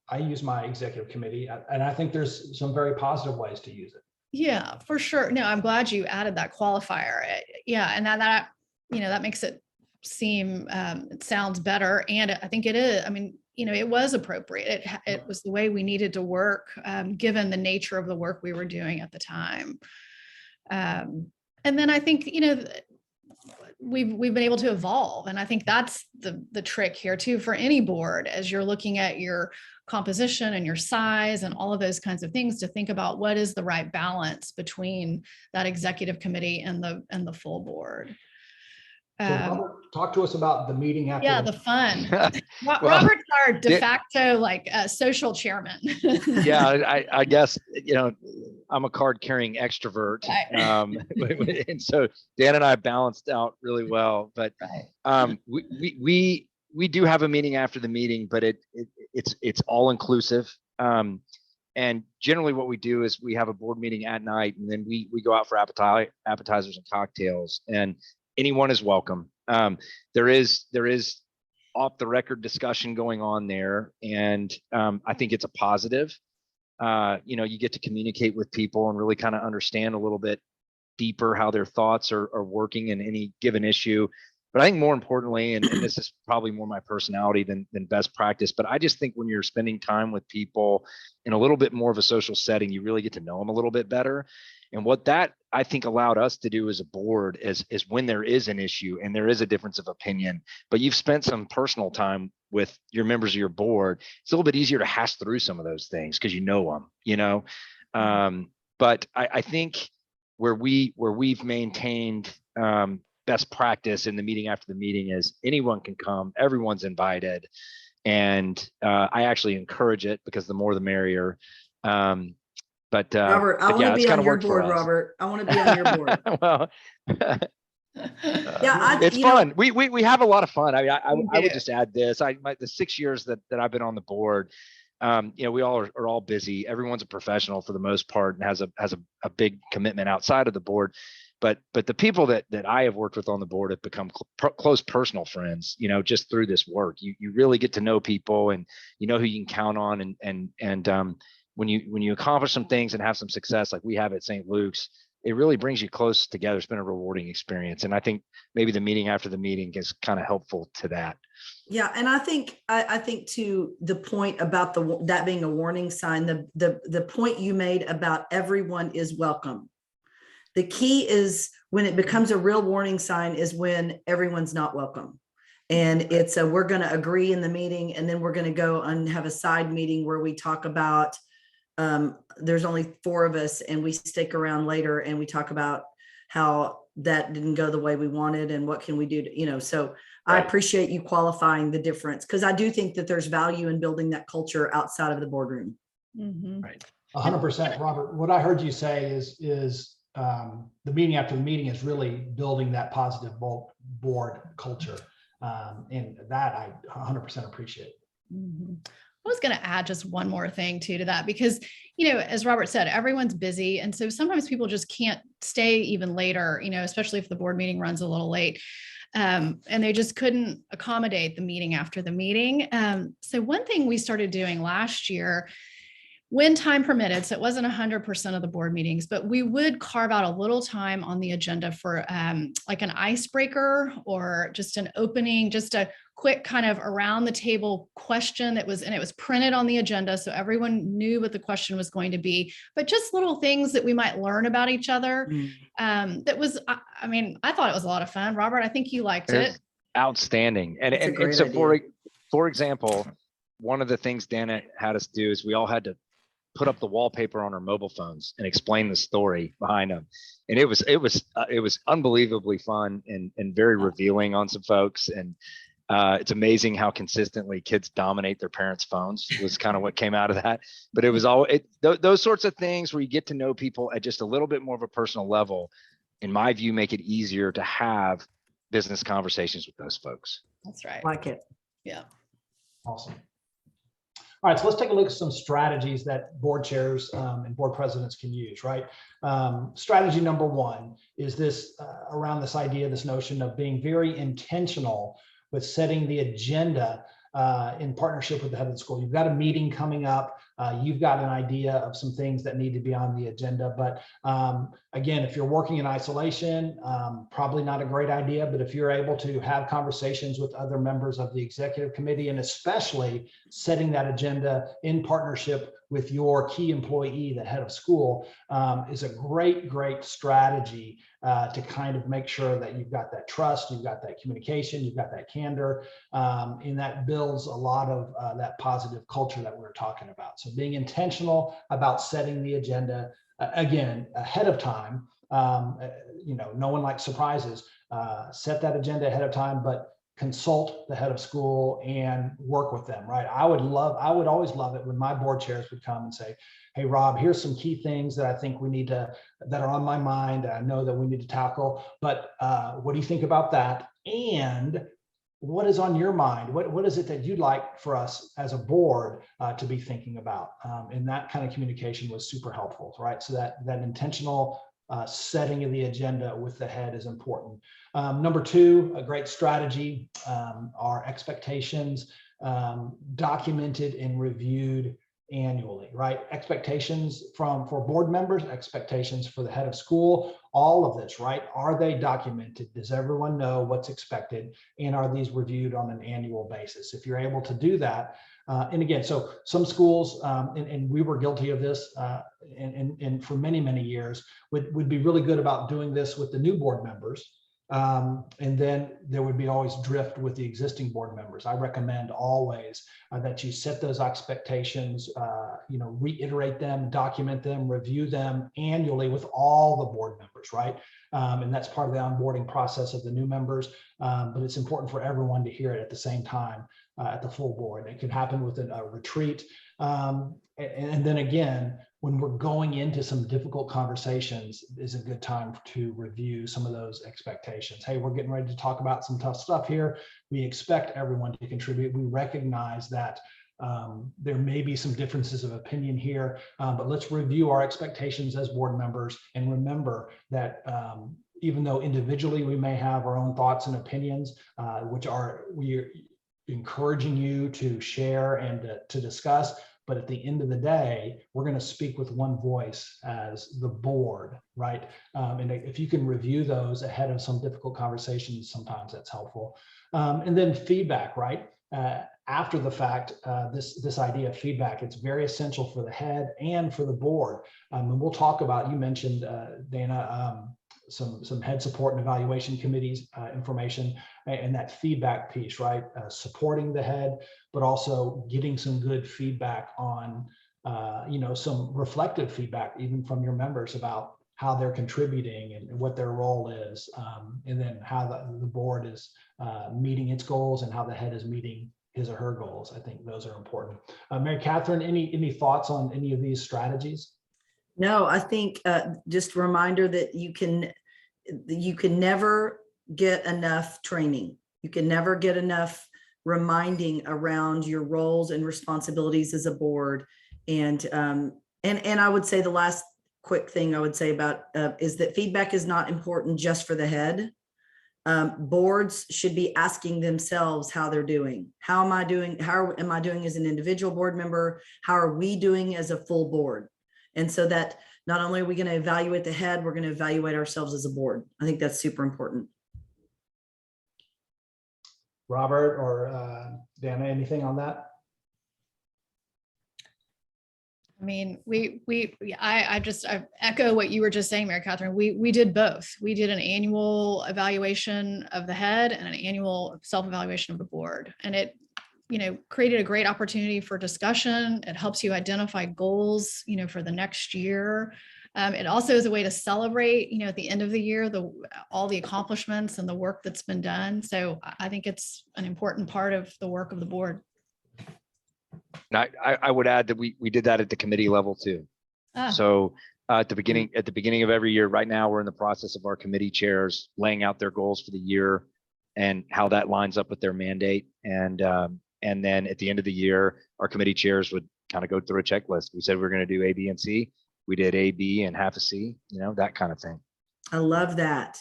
I use my executive committee, and I think there's some very positive ways to use it. Yeah, for sure. No, I'm glad you added that qualifier. Yeah, and that that makes it seem it sounds better, and I think it is. I mean, it was appropriate. It was the way we needed to work, given the nature of the work we were doing at the time. And then I think we've been able to evolve, and I think that's the trick here too for any board, as you're looking at your composition and your size and all of those kinds of things, to think about what is the right balance between that executive committee and the full board. So Robert, talk to us about the meeting after. Yeah, the fun. Well, Robert's our de facto social chairman. Yeah, I guess, I'm a card carrying extrovert. And so Dan and I balanced out really well, but we do have a meeting after the meeting, but it's all inclusive. And generally what we do is we have a board meeting at night, and then we go out for appetizers and cocktails, and anyone is welcome. There is off the record discussion going on there, and I think it's a positive. You get to communicate with people and really kind of understand a little bit deeper how their thoughts are working in any given issue. But I think more importantly, and this is probably more my personality than best practice, but I just think when you're spending time with people in a little bit more of a social setting, you really get to know them a little bit better. And what that I think allowed us to do as a board is when there is an issue and there is a difference of opinion, but you've spent some personal time with your members of your board, it's a little bit easier to hash through some of those things because you know them, but I think where we've maintained best practice in the meeting after the meeting is anyone can come, everyone's invited. And I actually encourage it because the more the merrier. But Robert, I want to be on your board, Robert. I want to be on your board. Well, yeah, it's fun. We have a lot of fun. I would just add this. The 6 years that I've been on the board, we all are all busy. Everyone's a professional for the most part and has a big commitment outside of the board. But the people that I have worked with on the board have become close personal friends, just through this work. You really get to know people, and you know who you can count on. And when you accomplish some things and have some success like we have at St. Luke's, it really brings you close together. It's been a rewarding experience. And I think maybe the meeting after the meeting is kind of helpful to that. Yeah. And I think to the point about that being a warning sign, the point you made about everyone is welcome. The key is when it becomes a real warning sign is when everyone's not welcome. And it's we're going to agree in the meeting, and then we're going to go and have a side meeting where we talk about there's only 4 of us, and we stick around later and we talk about how that didn't go the way we wanted and what can we do to, so right. I appreciate you qualifying the difference, because I do think that there's value in building that culture outside of the boardroom. Mm-hmm. Right. 100%. Robert, what I heard you say is the meeting after the meeting is really building that positive board culture. And that I 100% appreciate. Mm-hmm. I was going to add just one more thing to that, because, as Robert said, everyone's busy. And so sometimes people just can't stay even later, especially if the board meeting runs a little late. And they just couldn't accommodate the meeting after the meeting. So one thing we started doing last year, when time permitted, so it wasn't 100% of the board meetings, but we would carve out a little time on the agenda for like an icebreaker or just an opening, just a quick kind of around the table question and it was printed on the agenda. So everyone knew what the question was going to be, but just little things that we might learn about each other. That was, I thought it was a lot of fun. Robert, I think you liked it. Outstanding. And so for example, one of the things Dana had us do is we all had to put up the wallpaper on our mobile phones and explain the story behind them. And it was unbelievably fun and very revealing on some folks. And it's amazing how consistently kids dominate their parents' phones was kind of what came out of that. But it was those sorts of things where you get to know people at just a little bit more of a personal level, in my view, make it easier to have business conversations with those folks. That's right. Like it. Yeah. Awesome. All right, so let's take a look at some strategies that board chairs and board presidents can use, right? Strategy number one is this around this idea, this notion of being very intentional with setting the agenda in partnership with the head of the school. You've got a meeting coming up. You've got an idea of some things that need to be on the agenda. But again, if you're working in isolation, probably not a great idea. But if you're able to have conversations with other members of the executive committee, and especially setting that agenda in partnership with your key employee, the head of school, is a great strategy to kind of make sure that you've got that trust, you've got that communication, you've got that candor, and that builds a lot of that positive culture that we were talking about. So being intentional about setting the agenda, again, ahead of time. No one likes surprises. Set that agenda ahead of time, but consult the head of school and work with them, right? I would always love it when my board chairs would come and say, hey, Rob, here's some key things that I think that are on my mind, that I know that we need to tackle, but what do you think about that? And what is on your mind? What is it that you'd like for us as a board to be thinking about? And that kind of communication was super helpful, right? So that intentional setting of the agenda with the head is important. Number two, a great strategy are expectations documented and reviewed annually, right? Expectations for board members, expectations for the head of school, all of this, right? Are they documented? Does everyone know what's expected? And are these reviewed on an annual basis? If you're able to do that, and again, so some schools, and we were guilty of this, and for many years, would be really good about doing this with the new board members. And then there would be always drift with the existing board members. I recommend always that you set those expectations, reiterate them, document them, review them annually with all the board members, right? And that's part of the onboarding process of the new members. But it's important for everyone to hear it at the same time at the full board. It can happen within a retreat. And then again, when we're going into some difficult conversations, is a good time to review some of those expectations. Hey, we're getting ready to talk about some tough stuff here. We expect everyone to contribute. We recognize that there may be some differences of opinion here, but let's review our expectations as board members and remember that even though individually we may have our own thoughts and opinions, we're encouraging you to share and to discuss. But at the end of the day, we're going to speak with one voice as the board, right? And if you can review those ahead of some difficult conversations, sometimes that's helpful. And then feedback, right? After the fact, this idea of feedback, it's very essential for the head and for the board. And we'll talk about, you mentioned, Dana, some head support and evaluation committees information and that feedback piece, right? Supporting the head, but also getting some good feedback on, some reflective feedback even from your members about how they're contributing and what their role is, and then how the board is meeting its goals and how the head is meeting his or her goals. I think those are important. Mary Catherine, any thoughts on any of these strategies? No, I think just a reminder that you can never get enough training. You can never get enough reminding around your roles and responsibilities as a board. And I would say the last quick thing I would say about is that feedback is not important just for the head. Boards should be asking themselves how they're doing. How am I doing? How am I doing as an individual board member? How are we doing as a full board? And so that not only are we going to evaluate the head, we're going to evaluate ourselves as a board. I think that's super important. Robert or Dana, anything on that? I mean, I echo what you were just saying, Mary Catherine. We did both. We did an annual evaluation of the head and an annual self-evaluation of the board. And created a great opportunity for discussion. It helps you identify goals, for the next year. It also is a way to celebrate, at the end of the year, all the accomplishments and the work that's been done. So I think it's an important part of the work of the board. And I would add that we did that at the committee level too. Ah. So at the beginning of every year, right now, we're in the process of our committee chairs laying out their goals for the year and how that lines up with their mandate. And then at the end of the year, our committee chairs would kind of go through a checklist. We said we're going to do A, B, and C. We did A, B, and half a C, that kind of thing. I love that.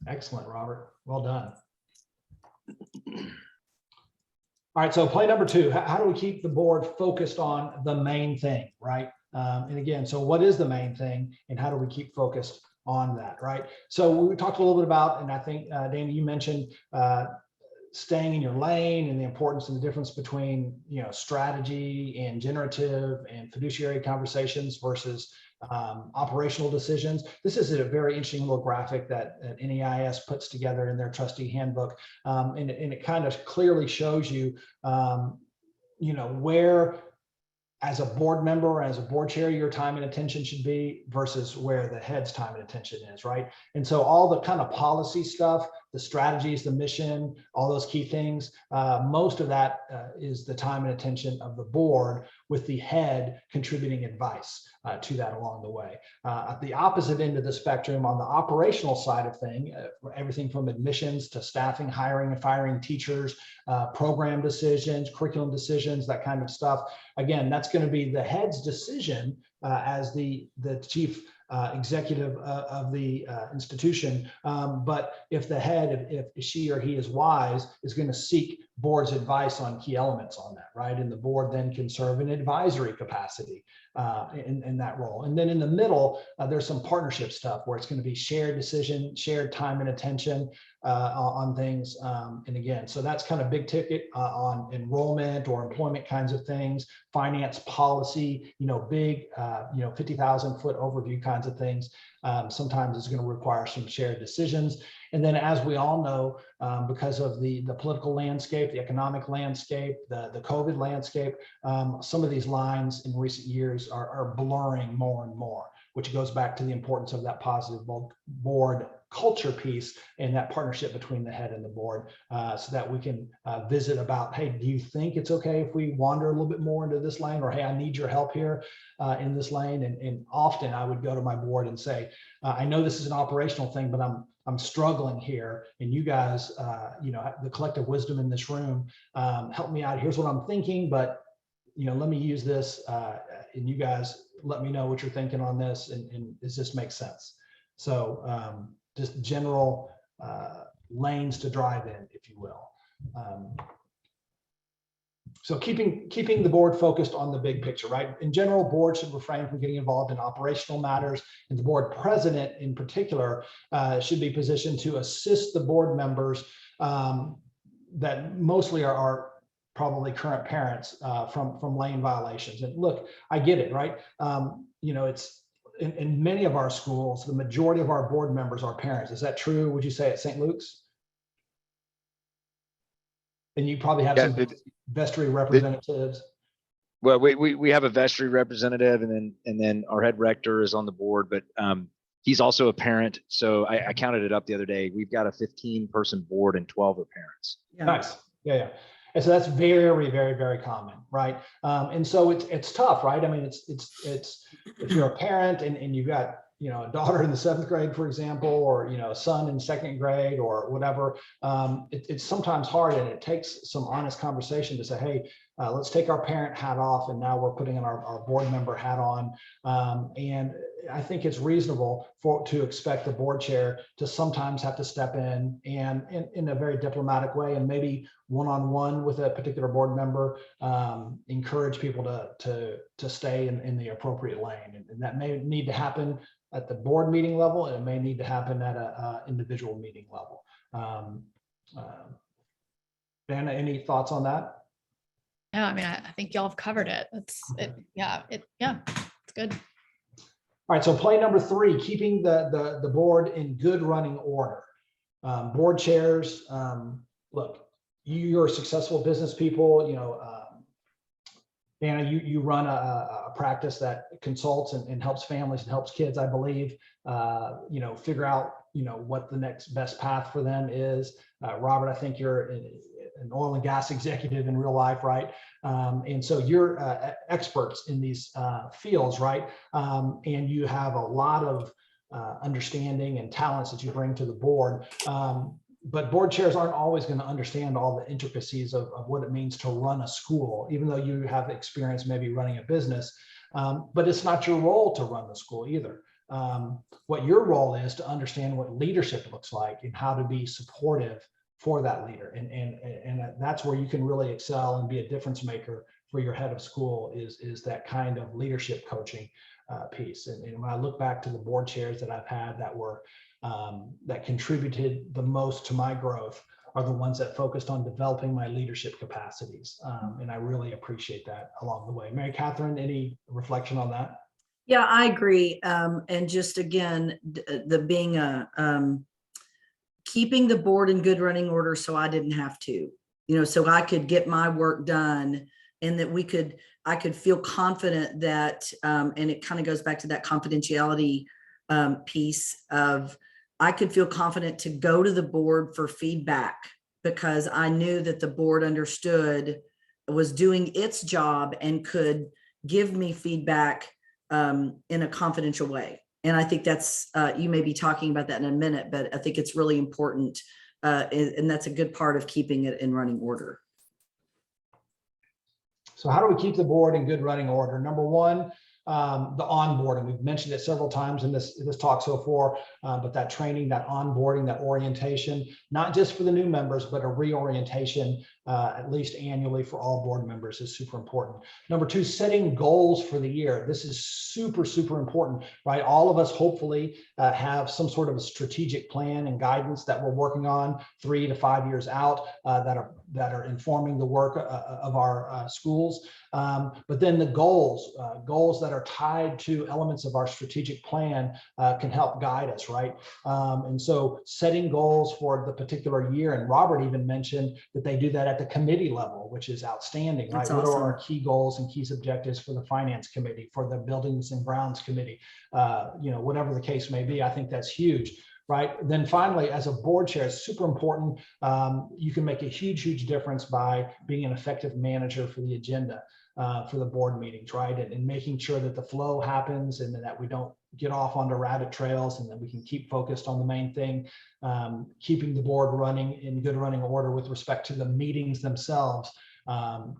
Excellent, Robert. Well done. All right, so play number 2. How do we keep the board focused on the main thing, right? And again, so what is the main thing and how do we keep focused on that, right? So we talked a little bit about, and I think, Dana, you mentioned staying in your lane and the importance and the difference between, strategy and generative and fiduciary conversations versus operational decisions. This is a very interesting little graphic that NEIS puts together in their trustee handbook. And it kind of clearly shows you, where as a board member or as a board chair, your time and attention should be versus where the head's time and attention is, right? And so all the kind of policy stuff, the strategies, the mission, all those key things, most of that is the time and attention of the board, with the head contributing advice to that along the way. At the opposite end of the spectrum, on the operational side of things, everything from admissions to staffing, hiring and firing teachers, program decisions, curriculum decisions, that kind of stuff. Again, that's going to be the head's decision as the chief executive of the institution. But if the head, if she or he is wise, is going to seek board's advice on key elements on that, right? And the board then can serve in advisory capacity in that role. And then in the middle, there's some partnership stuff where it's going to be shared decision, shared time and attention on things. And again, so that's kind of big ticket on enrollment or employment kinds of things, finance policy, big, 50,000 foot overview kinds of things. Sometimes it's going to require some shared decisions. And then, as we all know, because of the political landscape, the economic landscape, the COVID landscape, some of these lines in recent years are blurring more and more, which goes back to the importance of that positive board culture piece and that partnership between the head and the board, so that we can visit about, hey, do you think it's okay if we wander a little bit more into this lane? Or, hey, I need your help here in this lane. And often I would go to my board and say, I know this is an operational thing, but I'm struggling here, and you guys, the collective wisdom in this room, help me out. Here's what I'm thinking, but let me use this, and you guys let me know what you're thinking on this, and does this make sense? So just general lanes to drive in, if you will. So keeping the board focused on the big picture, right? In general, boards should refrain from getting involved in operational matters, and the board president in particular should be positioned to assist the board members that mostly are probably current parents from lane violations. And look, I get it, right? It's in many of our schools, the majority of our board members are parents. Is that true? Would you say at St. Luke's? And you probably have some vestry representatives. Well, we have a vestry representative, and then our head rector is on the board, but he's also a parent. So I counted it up the other day. We've got a 15-person board and 12 are parents. Yeah. Nice. Yeah. And so that's very, very, very common, right? And so it's tough, right? I mean, it's if you're a parent and you've got a daughter in the 7th grade, for example, or a son in 2nd grade or whatever, it's sometimes hard, and it takes some honest conversation to say, hey, let's take our parent hat off, and now we're putting our board member hat on. And I think it's reasonable to expect the board chair to sometimes have to step in and in a very diplomatic way, and maybe one-on-one with a particular board member, encourage people to stay in the appropriate lane. And that may need to happen at the board meeting level, and it may need to happen at a individual meeting level. Dana, any thoughts on that? Yeah, I mean, I think y'all have covered it. It's good. All right, so play number 3, keeping the board in good running order. Board chairs, look, you're successful business people, Anna, you run a practice that consults and helps families and helps kids, I believe, figure out, what the next best path for them is. Robert, I think you're an oil and gas executive in real life, right? And so you're experts in these fields, right? And you have a lot of understanding and talents that you bring to the board. But board chairs aren't always going to understand all the intricacies of what it means to run a school, even though you have experience maybe running a business. But it's not your role to run the school either. What your role is to understand what leadership looks like and how to be supportive for that leader. And that's where you can really excel and be a difference maker for your head of school is that kind of leadership coaching piece. And when I look back to the board chairs that I've had that were that contributed the most to my growth are the ones that focused on developing my leadership capacities. And I really appreciate that along the way. Mary Catherine, any reflection on that? Yeah, I agree. And just again, the being keeping the board in good running order so I didn't have to, so I could get my work done and that I could feel confident that, and it kind of goes back to that confidentiality piece of, I could feel confident to go to the board for feedback because I knew that the board understood, was doing its job and could give me feedback in a confidential way. And I think that's, you may be talking about that in a minute, but I think it's really important. And that's a good part of keeping it in running order. So how do we keep the board in good running order? Number one, the onboarding. We've mentioned it several times in this talk so far, but that training, that onboarding, that orientation, not just for the new members, but a reorientation at least annually for all board members is super important. Number two, setting goals for the year. This is super, super important, right? All of us hopefully have some sort of a strategic plan and guidance that we're working on 3 to 5 years out that are informing the work of our schools. But then the goals that are tied to elements of our strategic plan can help guide us, right? And so setting goals for the particular year, and Robert even mentioned that they do that at the committee level, which is outstanding, right? That's What awesome. are our key goals and key objectives for the finance committee, for the buildings and grounds committee, whatever the case may be. I think that's huge. Right. Then finally, as a board chair, it's super important. You can make a huge, huge difference by being an effective manager for the agenda for the board meetings, right? And making sure that the flow happens and that we don't get off onto rabbit trails and that we can keep focused on the main thing, keeping the board running in good running order with respect to the meetings themselves.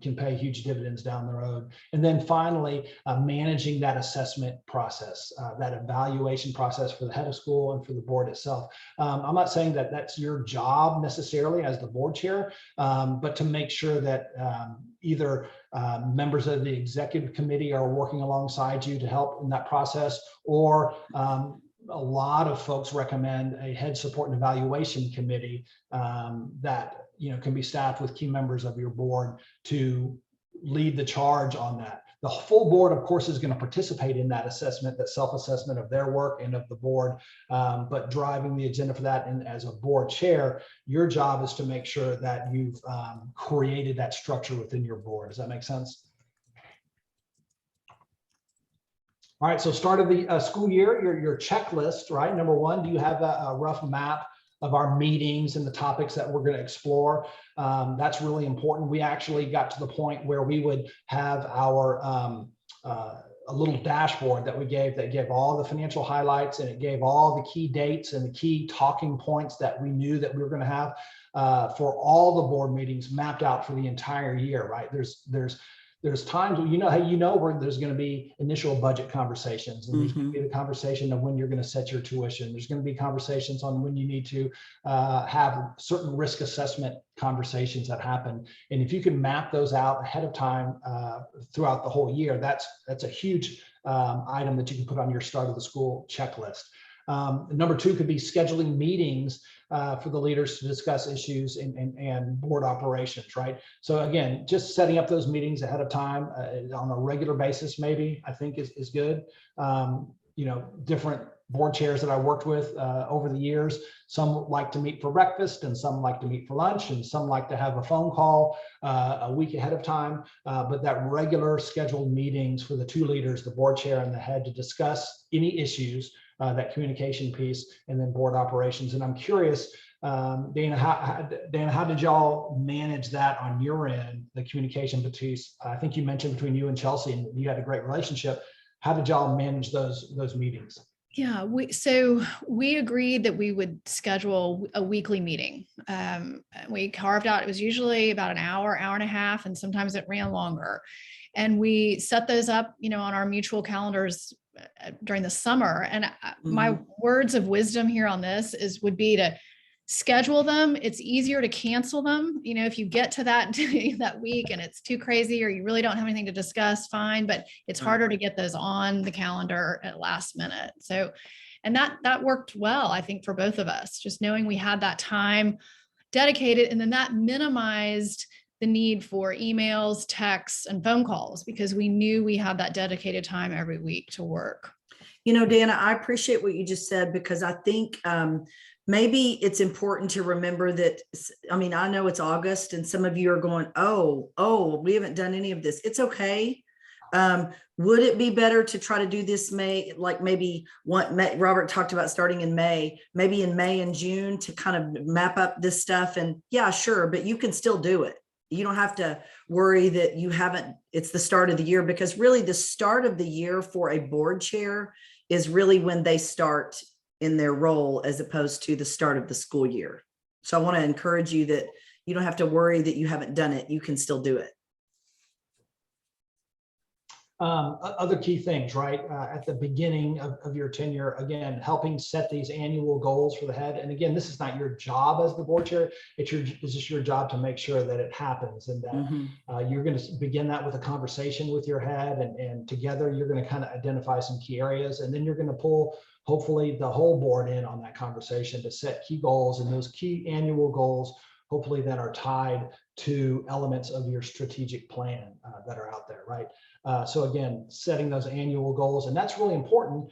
Can pay huge dividends down the road. And then finally, managing that assessment process, that evaluation process for the head of school and for the board itself. I'm not saying that that's your job necessarily as the board chair, but to make sure that either members of the executive committee are working alongside you to help in that process, or a lot of folks recommend a head support and evaluation committee that can be staffed with key members of your board to lead the charge on that. The full board, of course, is going to participate in that assessment, that self-assessment of their work and of the board, but driving the agenda for that. And as a board chair, your job is to make sure that you've created that structure within your board. Does that make sense? All right, so start of the school year, your checklist, right? Number one, do you have a rough map of our meetings and the topics that we're going to explore? That's really important. We actually got to the point where we would have our a little dashboard that gave all the financial highlights, and it gave all the key dates and the key talking points that we knew that we were going to have for all the board meetings mapped out for the entire year, right? There's times where there's going to be initial budget conversations, and there's going to be the conversation of when you're going to set your tuition. There's going to be conversations on when you need to have certain risk assessment conversations that happen. And if you can map those out ahead of time throughout the whole year, that's a huge item that you can put on your start of the school checklist. Number two could be scheduling meetings for the leaders to discuss issues and board operations, right? So again, just setting up those meetings ahead of time on a regular basis, maybe, I think is good. Different board chairs that I worked with over the years. Some like to meet for breakfast, and some like to meet for lunch, and some like to have a phone call a week ahead of time. But that regular scheduled meetings for the two leaders, the board chair and the head, to discuss any issues, that communication piece, and then board operations. And I'm curious, Dana, how did y'all manage that on your end, the communication between, I think you mentioned between you and Chelsea, and you had a great relationship. How did y'all manage those meetings? Yeah, we agreed that we would schedule a weekly meeting. We carved out, it was usually about an hour, hour and a half, and sometimes it ran longer. And we set those up, on our mutual calendars during the summer. And my words of wisdom here on this would be to schedule them. It's easier to cancel them. If you get to that week and it's too crazy or you really don't have anything to discuss, fine, but it's harder to get those on the calendar at last minute. So, and that worked well, I think, for both of us, just knowing we had that time dedicated, and then that minimized the need for emails, texts, and phone calls, because we knew we had that dedicated time every week to work. Dana, I appreciate what you just said, because I think maybe it's important to remember that, I know it's August and some of you are going, oh, we haven't done any of this. It's okay. Would it be better to try to do this May, like maybe Robert talked about starting in May, maybe in May and June, to kind of map up this stuff? And yeah, sure, but you can still do it. You don't have to worry that it's the start of the year, because really the start of the year for a board chair is really when they start in their role, as opposed to the start of the school year. So I want to encourage you that you don't have to worry that you haven't done it. You can still do it. Other key things, right? At the beginning of your tenure, again, helping set these annual goals for the head. And again, this is not your job as the board chair. It's just your job to make sure that it happens, and that you're going to begin that with a conversation with your head, and together you're going to kind of identify some key areas, and then you're going to pull hopefully the whole board in on that conversation to set key goals, and those key annual goals hopefully that are tied to elements of your strategic plan that are out there, right? So again, setting those annual goals, and that's really important.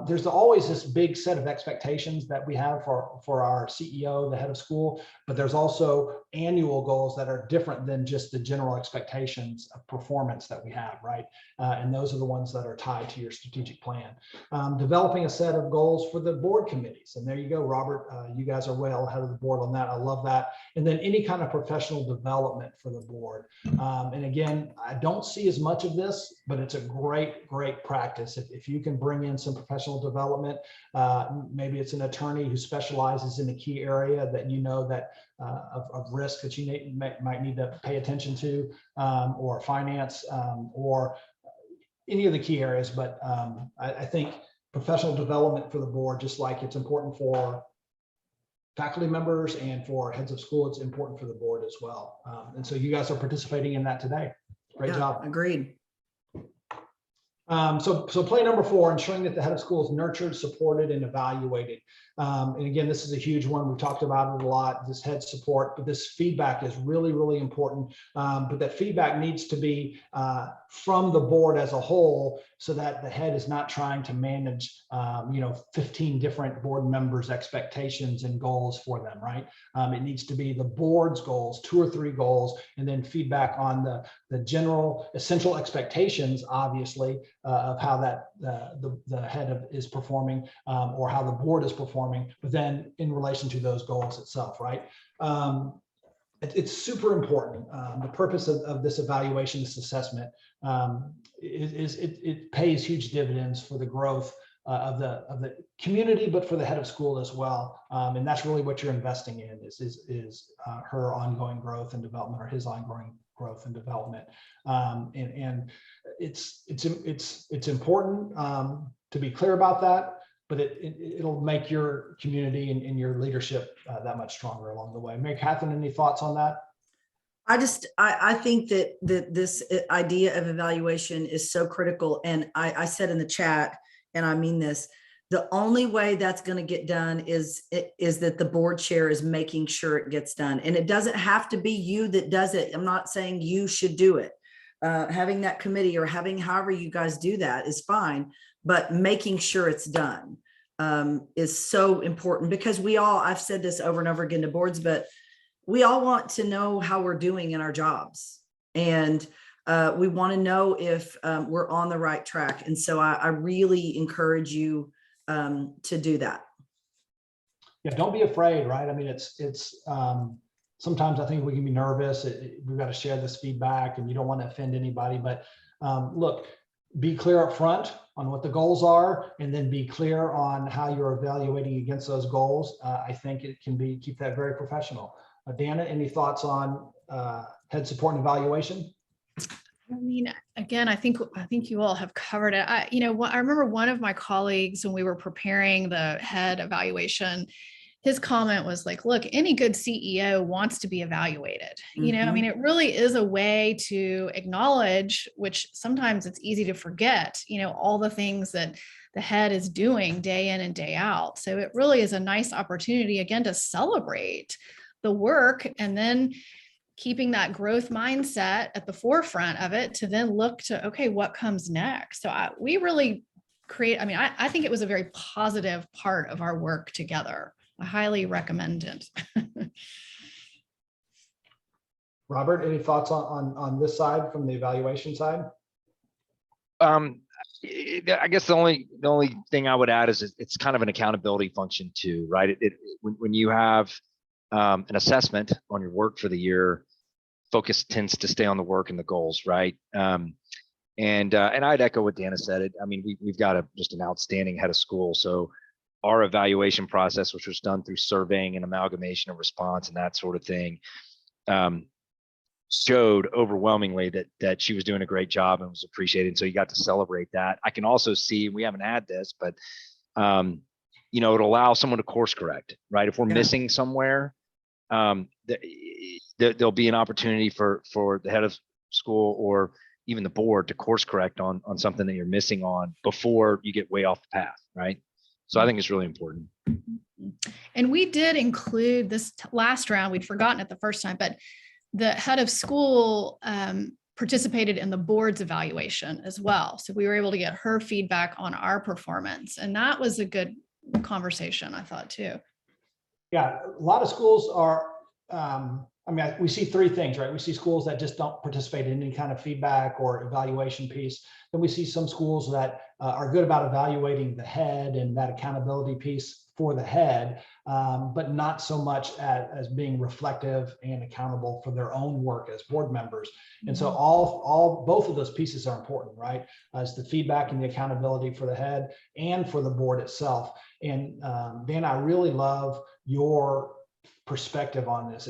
There's always this big set of expectations that we have for our CEO, the head of school, but there's also annual goals that are different than just the general expectations of performance that we have, right? And those are the ones that are tied to your strategic plan. Developing a set of goals for the board committees. And there you go, Robert, you guys are well ahead of the board on that. I love that. And then any kind of professional development for the board. And again, I don't see as much of this, but it's a great practice. If you can bring in some professional development, maybe it's an attorney who specializes in a key area that that of risk that you might need to pay attention to, or finance, or any of the key areas. But I think professional development for the board, just like it's important for faculty members and for heads of school, it's important for the board as well. And so you guys are participating in that today. Great job. Agreed. So play number 4, ensuring that the head of school is nurtured, supported, and evaluated. And again, this is a huge one. We've talked about it a lot, this head support, but this feedback is really important. But that feedback needs to be from the board as a whole, so that the head is not trying to manage 15 different board members' expectations and goals for them, right? It needs to be the board's goals, 2 or 3 goals, and then feedback on the general essential expectations, obviously, of how that the head is performing, or how the board is performing, but then in relation to those goals itself, right? It's super important. The purpose of this evaluation, this assessment, it pays huge dividends for the growth of the community, but for the head of school as well. And that's really what you're investing in is her ongoing growth and development, or his ongoing growth and development. And it's important to be clear about that, but it'll make your community and your leadership that much stronger along the way. Mary Catherine, any thoughts on that? I think that this idea of evaluation is so critical. And I said in the chat, and I mean this, the only way that's going to get done is that the board chair is making sure it gets done. And it doesn't have to be you that does it. I'm not saying you should do it. Having that committee, or having however you guys do that, is fine, but making sure it's done. is so important, because I've said this over and over again to boards, but we all want to know how we're doing in our jobs. And we want to know if we're on the right track. And so I really encourage you to do that. Yeah, don't be afraid, right? I mean, it's sometimes I think we can be nervous. We've got to share this feedback and you don't want to offend anybody, but look, be clear up front on what the goals are, and then be clear on how you're evaluating against those goals. I think it can keep that very professional. Dana, any thoughts on head support and evaluation? I mean, again, I think you all have covered it. I remember one of my colleagues, when we were preparing the head evaluation, his comment was like, look, any good CEO wants to be evaluated. I mean, it really is a way to acknowledge, which sometimes it's easy to forget, all the things that the head is doing day in and day out. So it really is a nice opportunity, again, to celebrate the work, and then keeping that growth mindset at the forefront of it, to then look to, okay, what comes next? So we really I think it was a very positive part of our work together. I highly recommend it. Robert, any thoughts on this side from the evaluation side? I guess the only thing I would add is it's kind of an accountability function too, right? When you have an assessment on your work for the year, focus tends to stay on the work and the goals, right? And I'd echo what Dana said. I mean, we've got just an outstanding head of school. So our evaluation process, which was done through surveying and amalgamation of response and that sort of thing, showed overwhelmingly that she was doing a great job and was appreciated. So you got to celebrate that. I can also see, we haven't had this, but it'll allow someone to course correct, right? If we're missing somewhere, there'll be an opportunity for the head of school or even the board to course correct on something that you're missing on before you get way off the path, right? So I think it's really important. And we did include this last round, we'd forgotten it the first time, but the head of school participated in the board's evaluation as well. So we were able to get her feedback on our performance. And that was a good conversation, I thought, too. Yeah, a lot of schools are, we see three things, right? We see schools that just don't participate in any kind of feedback or evaluation piece. Then we see some schools that are good about evaluating the head and that accountability piece for the head, but not so much as being reflective and accountable for their own work as board members. And so both of those pieces are important, right? As the feedback and the accountability for the head and for the board itself. And Dan, I really love your perspective on this.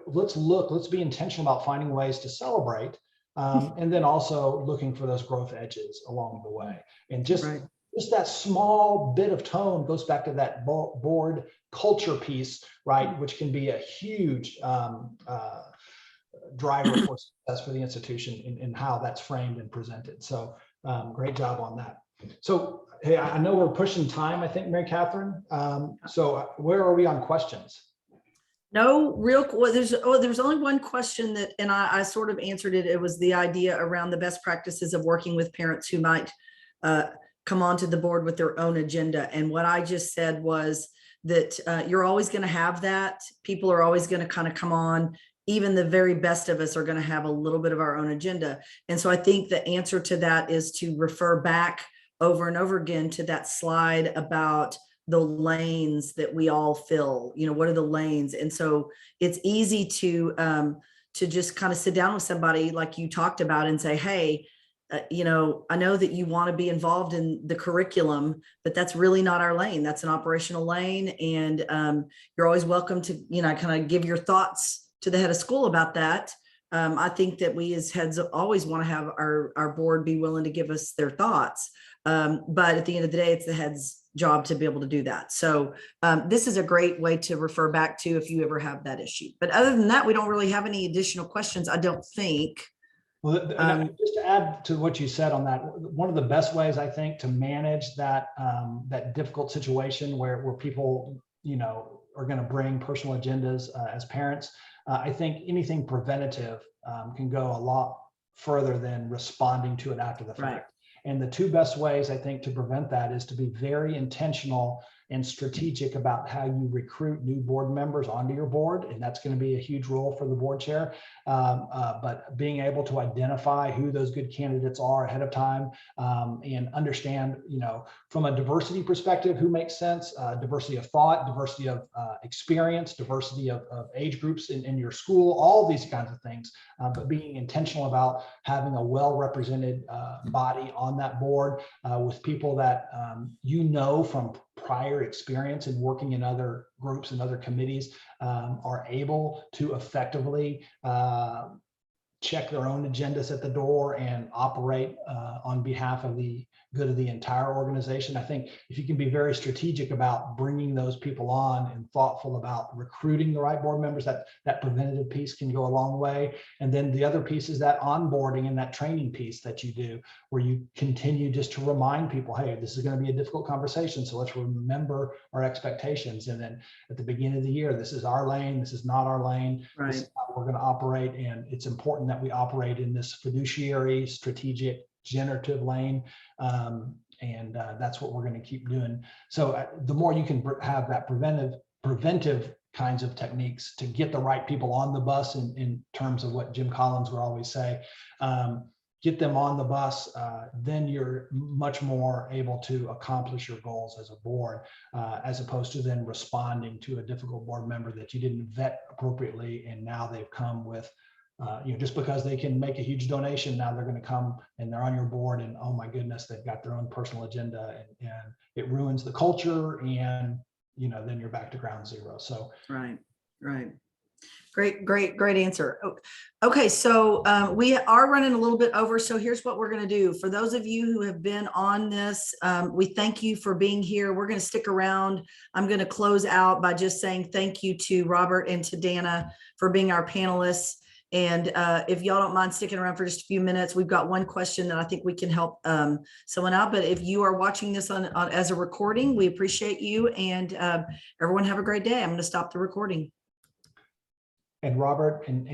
Let's be intentional about finding ways to celebrate, and then also looking for those growth edges along the way. And just that small bit of tone goes back to that board culture piece, right? Which can be a huge driver for success for the institution in how that's framed and presented. So great job on that. So, hey, I know we're pushing time, I think, Mary Catherine. So where are we on questions? No, there's only one question that, and I sort of answered it. It was the idea around the best practices of working with parents who might come onto the board with their own agenda. And what I just said was that you're always going to have that. People are always going to kind of come on. Even the very best of us are going to have a little bit of our own agenda. And so I think the answer to that is to refer back over and over again to that slide about the lanes that we all fill. What are the lanes? And so it's easy to just kind of sit down with somebody like you talked about and say, hey, I know that you want to be involved in the curriculum, but that's really not our lane. That's an operational lane. And you're always welcome to, kind of give your thoughts to the head of school about that. I think that we as heads always want to have our board be willing to give us their thoughts. But at the end of the day, it's the head's job to be able to do that. So this is a great way to refer back to if you ever have that issue. But other than that, we don't really have any additional questions, I don't think. Well, just to add to what you said on that, one of the best ways I think to manage that difficult situation where people, are going to bring personal agendas as parents, I think anything preventative can go a lot further than responding to it after the fact. Right. And the two best ways, I think, to prevent that is to be very intentional and strategic about how you recruit new board members onto your board. And that's going to be a huge role for the board chair. But being able to identify who those good candidates are ahead of time, and understand, from a diversity perspective, who makes sense, diversity of thought, diversity of experience, diversity of age groups in your school, all these kinds of things. But being intentional about having a well-represented body on that board with people that from prior experience in working in other groups and other committees are able to effectively check their own agendas at the door and operate on behalf of the good of the entire organization. I think if you can be very strategic about bringing those people on and thoughtful about recruiting the right board members, that preventative piece can go a long way. And then the other piece is that onboarding and that training piece that you do, where you continue just to remind people, hey, this is going to be a difficult conversation, so let's remember our expectations. And then at the beginning of the year, this is our lane, this is not our lane. Right. This is how we're going to operate. And it's important that we operate in this fiduciary, strategic, generative lane. And that's what we're going to keep doing. So the more you can have that preventive kinds of techniques to get the right people on the bus, in terms of what Jim Collins would always say, get them on the bus, then you're much more able to accomplish your goals as a board, as opposed to then responding to a difficult board member that you didn't vet appropriately. And now they've come with, just because they can make a huge donation, now they're going to come and they're on your board, and oh my goodness, they've got their own personal agenda, and it ruins the culture, and then you're back to ground zero. So Right. Great answer. Okay, so we are running a little bit over, so here's what we're going to do. For those of you who have been on this, we thank you for being here. We're going to stick around. I'm going to close out by just saying thank you to Robert and to Dana for being our panelists. And if y'all don't mind sticking around for just a few minutes, we've got one question that I think we can help someone out. But if you are watching this on as a recording, we appreciate you, and everyone have a great day. I'm going to stop the recording. And Robert and